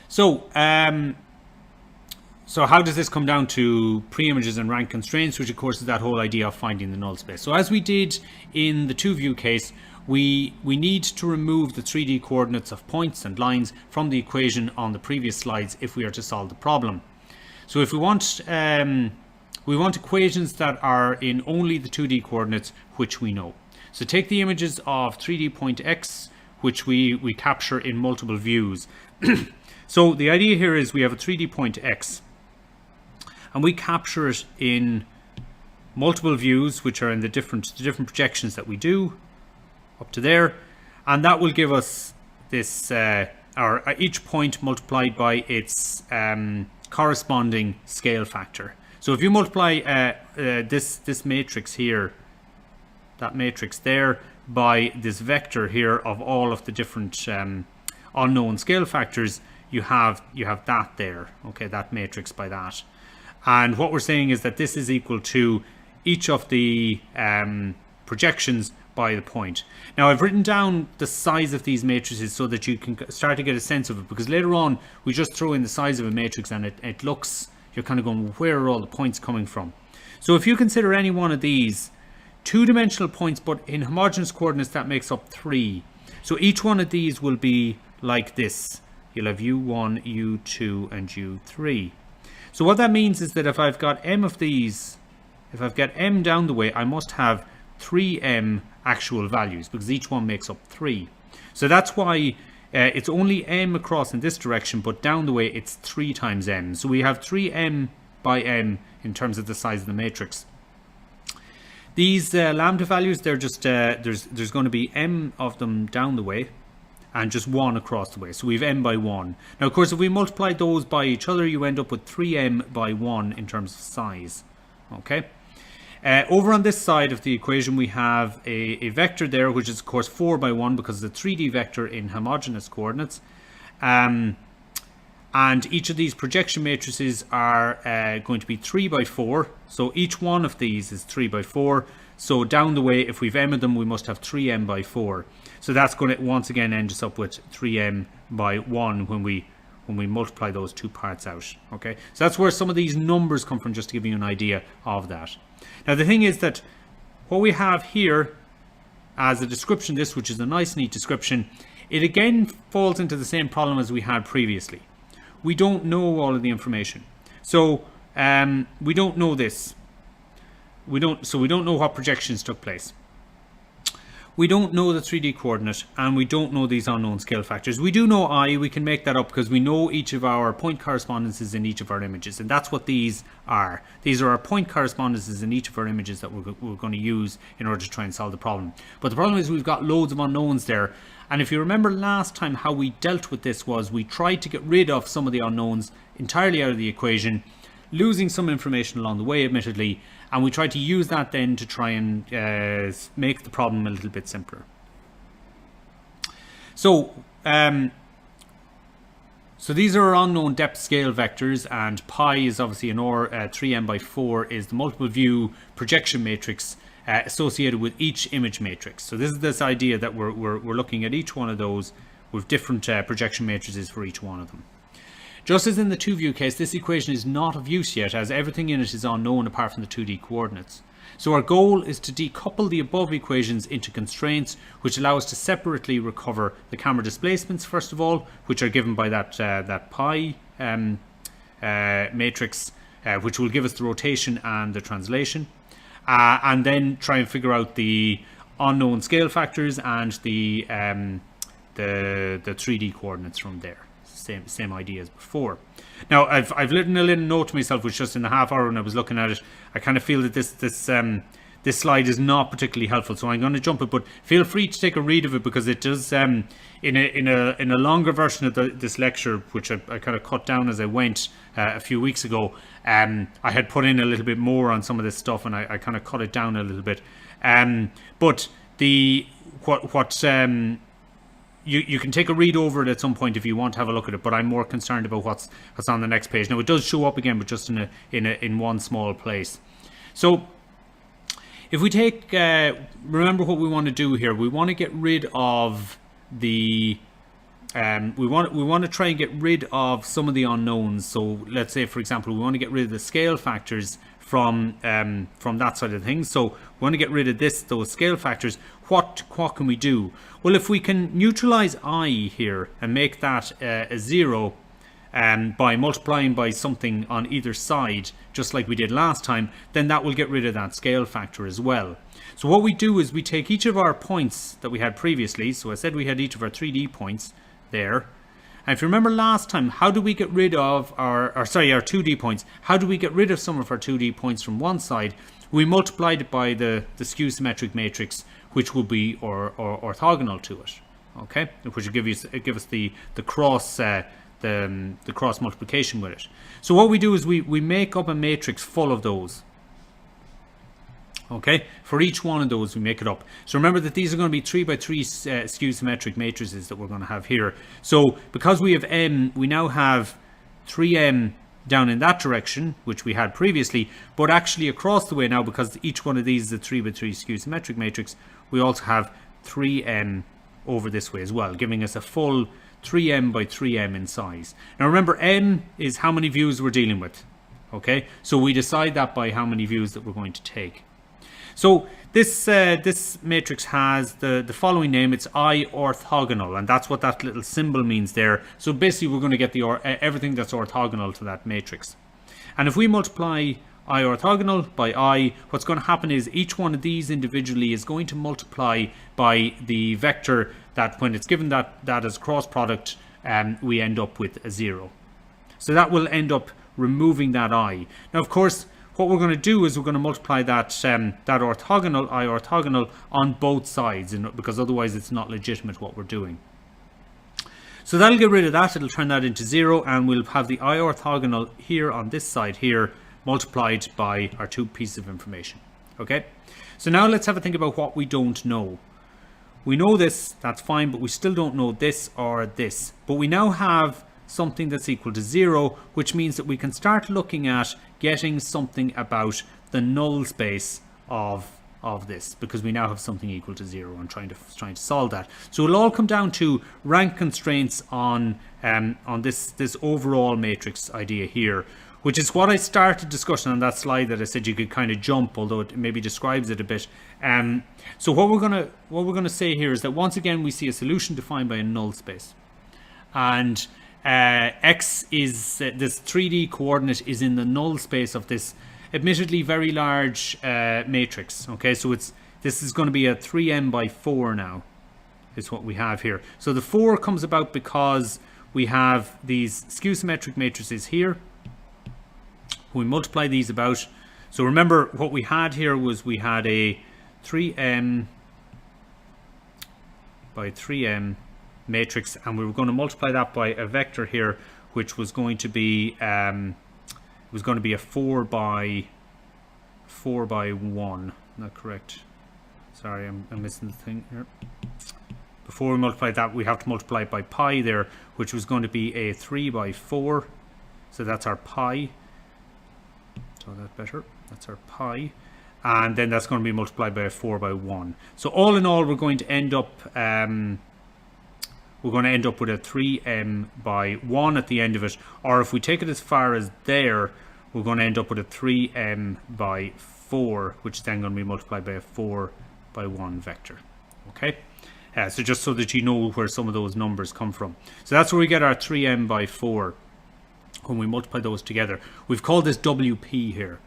So so how does this come down to preimages and rank constraints, which of course is that whole idea of finding the null space. So as we did in the two view case, we need to remove the 3D coordinates of points and lines from the equation on the previous slides if we are to solve the problem. So if we want equations that are in only the 2D coordinates, which we know. So take the images of 3D point x, which we capture in multiple views. So the idea here is we have a 3D point x, and we capture it in multiple views, which are in the different projections that we do up to there, and that will give us this each point multiplied by its corresponding scale factor. So if you multiply this matrix here, that matrix there, by this vector here of all of the different unknown scale factors, you have that there, okay, that matrix by that. And what we're saying is that this is equal to each of the projections by the point. Now I've written down the size of these matrices so that you can start to get a sense of it, because later on we just throw in the size of a matrix and it looks, you're kind of going, where are all the points coming from? So if you consider any one of these two-dimensional points, but in homogeneous coordinates, that makes up 3. So each one of these will be like this. You'll have u1, u2, and u3. So what that means is that if I've got m of these, if I've got m down the way, I must have 3m actual values, because each one makes up 3. So that's why it's only m across in this direction, but down the way it's 3 times m. So we have 3m by m in terms of the size of the matrix. These lambda values, they're just there's going to be m of them down the way and just 1 across the way. So we have m by 1. Now of course if we multiply those by each other, you end up with 3m by 1 in terms of size. Okay. Over on this side of the equation we have a vector there, which is of course 4 by 1 because it's a 3D vector in homogeneous coordinates. And each of these projection matrices are going to be 3 by 4. So each one of these is 3 by 4. So down the way, if we've m of them, we must have 3m by 4. So that's going to once again end us up with 3m by 1 when we multiply those two parts out. Okay, so that's where some of these numbers come from, just to give you an idea of that. Now the thing is that what we have here as a description, this, which is a nice neat description, it again falls into the same problem as we had previously. We don't know all of the information. So we don't know this. We don't know what projections took place. we don't know the 3D coordinate and we don't know these unknown scale factors. We do know I, we can make that up because we know each of our point correspondences in each of our images, and that's what these are. These are our point correspondences in each of our images that we're going to use in order to try and solve the problem. But the problem is we've got loads of unknowns there, and if you remember last time how we dealt with this was we tried to get rid of some of the unknowns entirely out of the equation, losing some information along the way admittedly, and we tried to use that then to try and make the problem a little bit simpler. So these are our unknown depth scale vectors, and pi is obviously an or 3m by 4 is the multiple view projection matrix associated with each image matrix. So this is this idea that we're looking at each one of those with different projection matrices for each one of them. Just as in the 2-view case, this equation is not of use yet, as everything in it is unknown apart from the 2D coordinates. So our goal is to decouple the above equations into constraints which allow us to separately recover the camera displacements, first of all, which are given by that pi matrix, which will give us the rotation and the translation, and then try and figure out the unknown scale factors and the 3D coordinates from there. Same idea as before. Now I've written a little note to myself, which just in the half hour when I was looking at it, I kind of feel that this slide is not particularly helpful, so I'm going to jump it. But feel free to take a read of it, because it does in a longer version of this lecture, which I kind of cut down as I went a few weeks ago. I had put in a little bit more on some of this stuff, and I kind of cut it down a little bit. But you can take a read over it at some point if you want to have a look at it, but I'm more concerned about what's on the next page. Now it does show up again, but just in one small place. So if we take remember what we want to do here. We want to get rid of the we want to try and get rid of some of the unknowns. So let's say, for example, we want to get rid of the scale factors from that side of things. So we want to get rid of those scale factors. What can we do? Well, if we can neutralize I here and make that a 0 by multiplying by something on either side, just like we did last time, then that will get rid of that scale factor as well. So what we do is we take each of our points that we had previously. So I said we had each of our 3D points there. And if you remember last time, how do we get rid of our 2D points? How do we get rid of some of our 2D points from one side? We multiplied it by the skew symmetric matrix, which will be orthogonal to it. Okay, which will give us the cross the cross multiplication with it. So what we do is we make up a matrix full of those. Okay, for each one of those we make it up. So remember that these are going to be 3 by 3 skew symmetric matrices that we're going to have here. So because we have m, we now have 3m down in that direction, which we had previously, but actually across the way now, because each one of these is a 3 by 3 skew symmetric matrix, we also have 3m over this way as well, giving us a full 3m by 3m in size. Now remember, m is how many views we're dealing with. Okay, so we decide that by how many views that we're going to take. So this matrix has the following name. It's I orthogonal, and that's what that little symbol means there. So basically we're going to get everything that's orthogonal to that matrix. And if we multiply I orthogonal by I, what's going to happen is each one of these individually is going to multiply by the vector that, when it's given that as cross product, we end up with a 0. So that will end up removing that I. Now of course, what we're going to do is we're going to multiply that orthogonal, I orthogonal, on both sides, because otherwise it's not legitimate what we're doing. So that'll get rid of that. It'll turn that into 0, and we'll have the I orthogonal here on this side here multiplied by our two pieces of information. Okay, so now let's have a think about what we don't know. We know this, that's fine, but we still don't know this or this. But we now have something that's equal to 0, which means that we can start looking at getting something about the null space of this, because we now have something equal to 0 and trying to solve that. So it'll all come down to rank constraints on this overall matrix idea here, which is what I started discussing on that slide that I said you could kind of jump, although it maybe describes it a bit. So what we're gonna say here is that once again we see a solution defined by a null space, and x is this 3D coordinate is in the null space of this admittedly very large matrix. Okay, so it's This is going to be a 3m by 4 now, is what we have here. So the 4 comes about because we have these skew symmetric matrices here. We multiply these about. So remember what we had here was we had a 3m by 3m matrix, and we were going to multiply that by a vector here, which was going to be a 4 by 1. Not correct. Sorry, I'm missing the thing here. Before we multiply that, we have to multiply it by pi there, which was going to be a 3 by 4. So that's our pi. So that's better. That's our pi. And then that's going to be multiplied by a 4 by 1. So all in all, we're going to end up with a 3m by 1 at the end of it. Or if we take it as far as there, we're going to end up with a 3m by 4, which is then going to be multiplied by a 4 by 1 vector. Okay? So just so that you know where some of those numbers come from. So that's where we get our 3m by 4 when we multiply those together. We've called this WP here.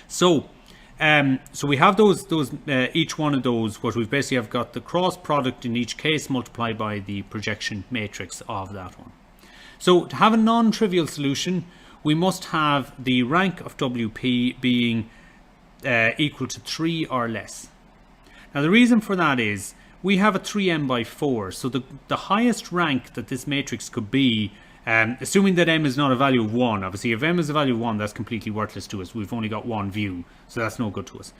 So we have those each one of those, what we've basically have got the cross product in each case multiplied by the projection matrix of that one. So to have a non-trivial solution, we must have the rank of WP being equal to 3 or less. Now the reason for that is we have a 3m by 4, so the highest rank that this matrix could be, assuming that m is not a value of 1, obviously if m is a value of 1, that's completely worthless to us. We've only got one view, so that's no good to us.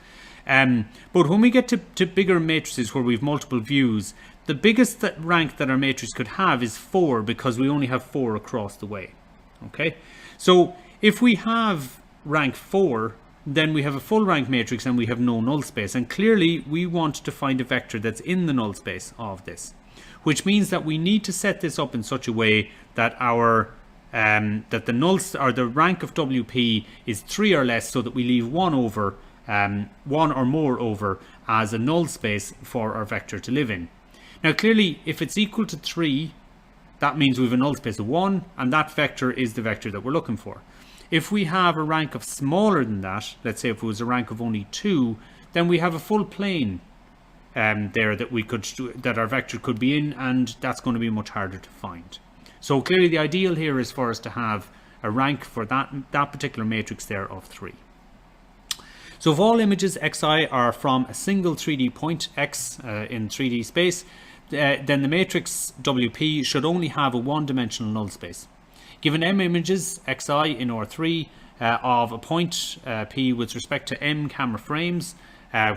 But when we get to bigger matrices where we've multiple views, the biggest rank that our matrix could have is 4, because we only have 4 across the way. Okay, so if we have rank 4, then we have a full rank matrix and we have no null space, and clearly we want to find a vector that's in the null space of this, which means that we need to set this up in such a way that our that the null or the rank of WP is 3 or less, so that we leave 1 or more over as a null space for our vector to live in. Now clearly if it's equal to 3, that means we have a null space of 1, and that vector is the vector that we're looking for. If we have a rank of smaller than that, let's say if it was a rank of only 2, then we have a full plane there that our vector could be in, and that's going to be much harder to find. So clearly the ideal here is for us to have a rank for that particular matrix there of 3. So if all images xi are from a single 3D point x in 3D space, then the matrix WP should only have a one-dimensional null space. Given m images xi in R3 of a point p with respect to m camera frames,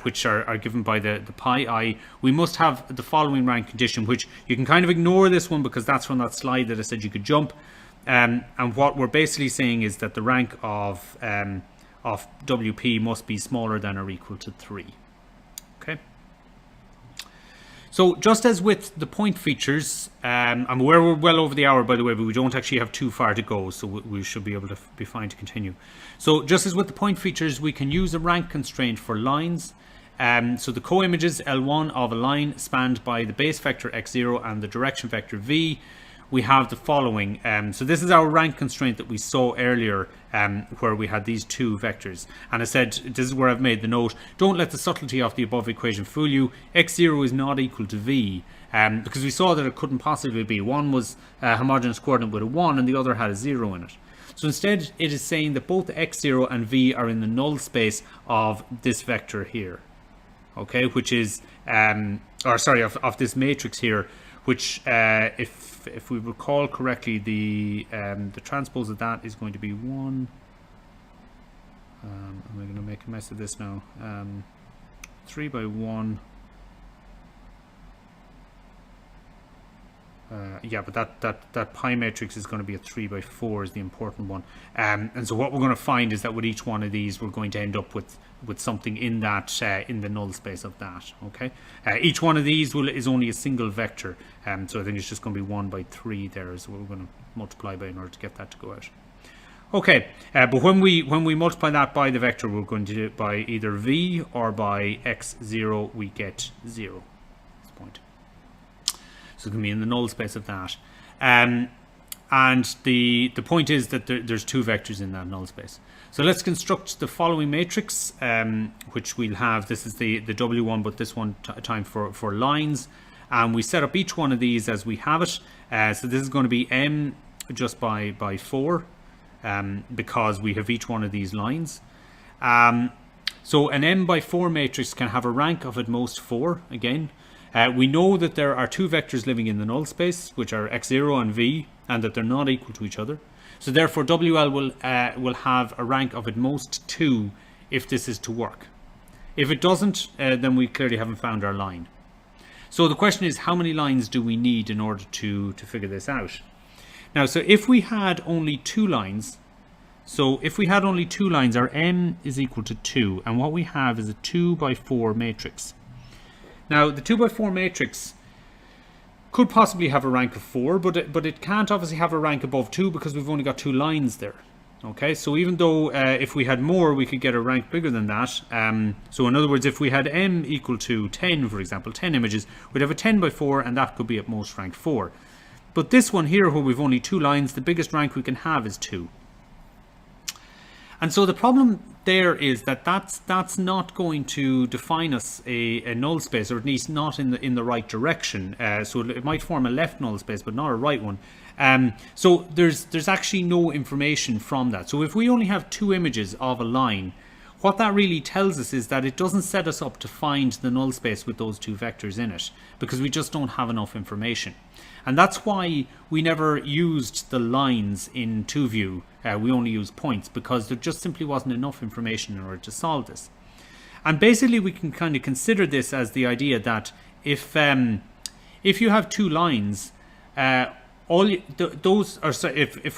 which are given by the pi I, we must have the following rank condition, which you can kind of ignore this one because that's from that slide that I said you could jump. And what we're basically saying is that the rank of WP must be smaller than or equal to 3. Okay. So just as with the point features, I'm aware we're well over the hour, by the way, but we don't actually have too far to go, so we should be able to be fine to continue. So just as with the point features, we can use a rank constraint for lines. So the co-images L1 of a line spanned by the base vector x0 and the direction vector v, we have the following. So this is our rank constraint that we saw earlier, where we had these two vectors. And I said, this is where I've made the note, don't let the subtlety of the above equation fool you. X0 is not equal to v, because we saw that it couldn't possibly be. One was a homogeneous coordinate with a 1 and the other had a 0 in it. So instead it is saying that both x0 and v are in the null space of this vector here. Okay, which is, of this matrix here, which if we recall correctly, the transpose of that is going to be 1. I'm going to make a mess of this now. 3 by 1. Yeah, but that pi matrix is going to be a 3 by 4 is the important one. And so what we're going to find is that with each one of these, we're going to end up with something in that in the null space of that. Okay. Each one of these is only a single vector. So I think it's just going to be 1 by 3 there is what we're going to multiply by in order to get that to go out. Okay. But when we multiply that by the vector, we're going to do it by either v or by x0. We get 0. That's the point. So it can be in the null space of that. And the point is that there's two vectors in that null space. So let's construct the following matrix, which we'll have. This is the W1, but this one time for lines. And we set up each one of these as we have it. So this is going to be M just by 4, because we have each one of these lines. So an M by 4 matrix can have a rank of at most 4 again. We know that there are two vectors living in the null space, which are x0 and v, and that they're not equal to each other. So therefore WL will have a rank of at most 2 if this is to work. If it doesn't, then we clearly haven't found our line. So the question is, how many lines do we need in order to figure this out? Now, so if we had only 2 lines, our M is equal to 2, and what we have is a 2 by 4 matrix. Now, the 2 by 4 matrix could possibly have a rank of 4, but it can't obviously have a rank above 2 because we've only got 2 lines there. Okay, so even though if we had more, we could get a rank bigger than that. So in other words, if we had M equal to 10, for example, 10 images, we'd have a 10 by 4, and that could be at most rank 4. But this one here, where we've only 2 lines, the biggest rank we can have is 2. And so the problem there is that that's not going to define us a null space, or at least not in the right direction. So it might form a left null space, but not a right one. So there's actually no information from that. So if we only have 2 images of a line, what that really tells us is that it doesn't set us up to find the null space with those 2 vectors in it, because we just don't have enough information. And that's why we never used the lines in 2View. We only used points, because there just simply wasn't enough information in order to solve this. And basically we can kind of consider this as the idea that if you have 2 lines, if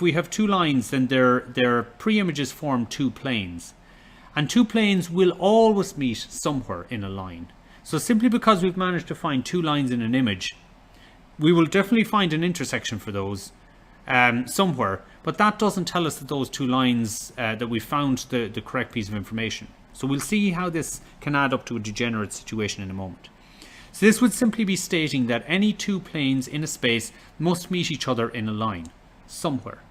we have 2 lines, then their preimages form 2 planes. And 2 planes will always meet somewhere in a line. So simply because we've managed to find 2 lines in an image, we will definitely find an intersection for those somewhere, but that doesn't tell us that those 2 lines, that we found the correct piece of information. So we'll see how this can add up to a degenerate situation in a moment. So this would simply be stating that any 2 planes in a space must meet each other in a line somewhere.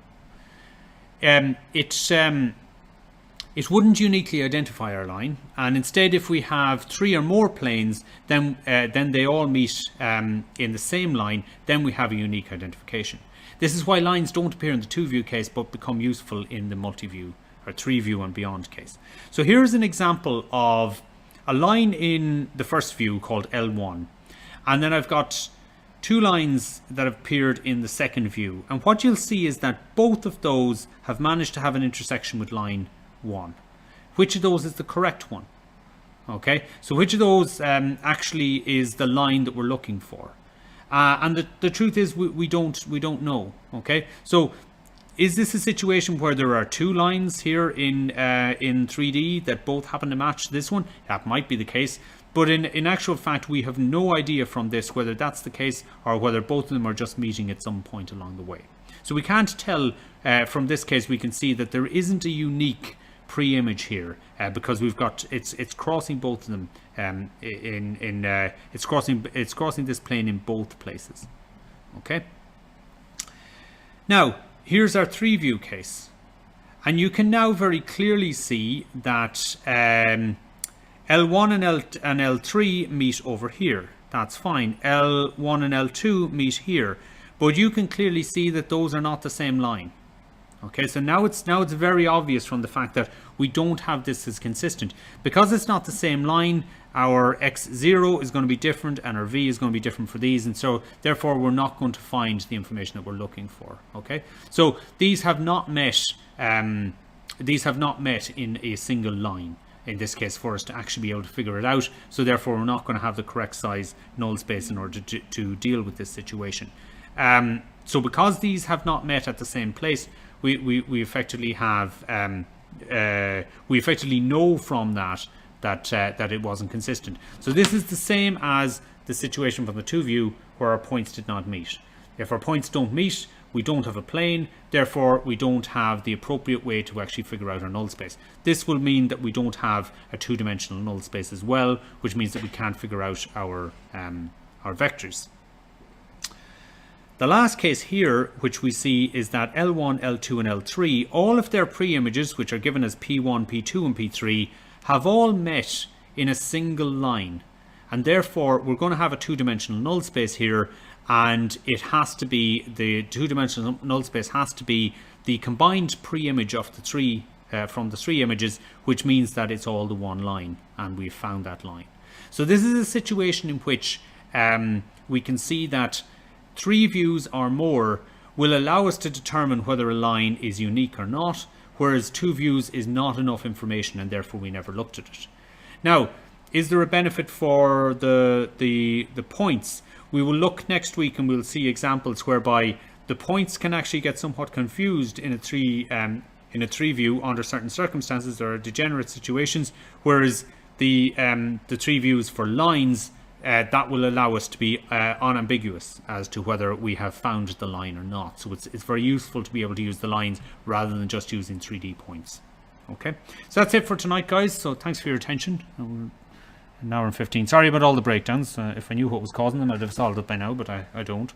It wouldn't uniquely identify our line, and instead, if we have 3 or more planes, then they all meet in the same line, then we have a unique identification. This is why lines don't appear in the 2-view case but become useful in the multi-view or 3-view and beyond case. So here's an example of a line in the first view called L1, and then I've got 2 lines that have appeared in the second view, and what you'll see is that both of those have managed to have an intersection with line 1. Which of those is the correct one? Okay, so which of those actually is the line that we're looking for? And the truth is we don't know. Okay, so is this a situation where there are 2 lines here in 3D that both happen to match this one? That might be the case, but in actual fact we have no idea from this whether that's the case or whether both of them are just meeting at some point along the way. So we can't tell. From this case we can see that there isn't a unique pre-image here, because we've got it's crossing both of them it's crossing this plane in both places. Okay, now here's our 3-view case, and you can now very clearly see that L1 and L3 meet over here. That's fine. L1 and L2 meet here, but you can clearly see that those are not the same line. Okay, so now it's very obvious from the fact that we don't have this as consistent. Because it's not the same line, our x0 is going to be different and our v is going to be different for these, and so therefore we're not going to find the information that we're looking for. Okay, so these have not met in a single line in this case for us to actually be able to figure it out. So therefore we're not going to have the correct size null space in order to deal with this situation. So because these have not met at the same place, we effectively have we effectively know from that it wasn't consistent. So this is the same as the situation from the 2-view where our points did not meet. If our points don't meet, we don't have a plane, therefore we don't have the appropriate way to actually figure out our null space. This will mean that we don't have a 2-dimensional null space as well, which means that we can't figure out our vectors. The last case here, which we see, is that L1, L2 and L3, all of their pre-images, which are given as P1, P2 and P3, have all met in a single line. And therefore, we're going to have a two-dimensional null space here, and it has to be, the two-dimensional null space has to be the combined pre-image of the three, from the three images, which means that it's all the one line, and we've found that line. So this is a situation in which we can see that 3 views or more will allow us to determine whether a line is unique or not, whereas 2 views is not enough information, and therefore we never looked at it. Now, is there a benefit for the points? We will look next week and we'll see examples whereby the points can actually get somewhat confused in a three view under certain circumstances or degenerate situations, whereas the 3 views for lines, that will allow us to be unambiguous as to whether we have found the line or not. So it's very useful to be able to use the lines rather than just using 3D points. Okay, so that's it for tonight, guys. So thanks for your attention. An hour and 15. Sorry about all the breakdowns. If I knew what was causing them, I'd have solved it by now, but I don't.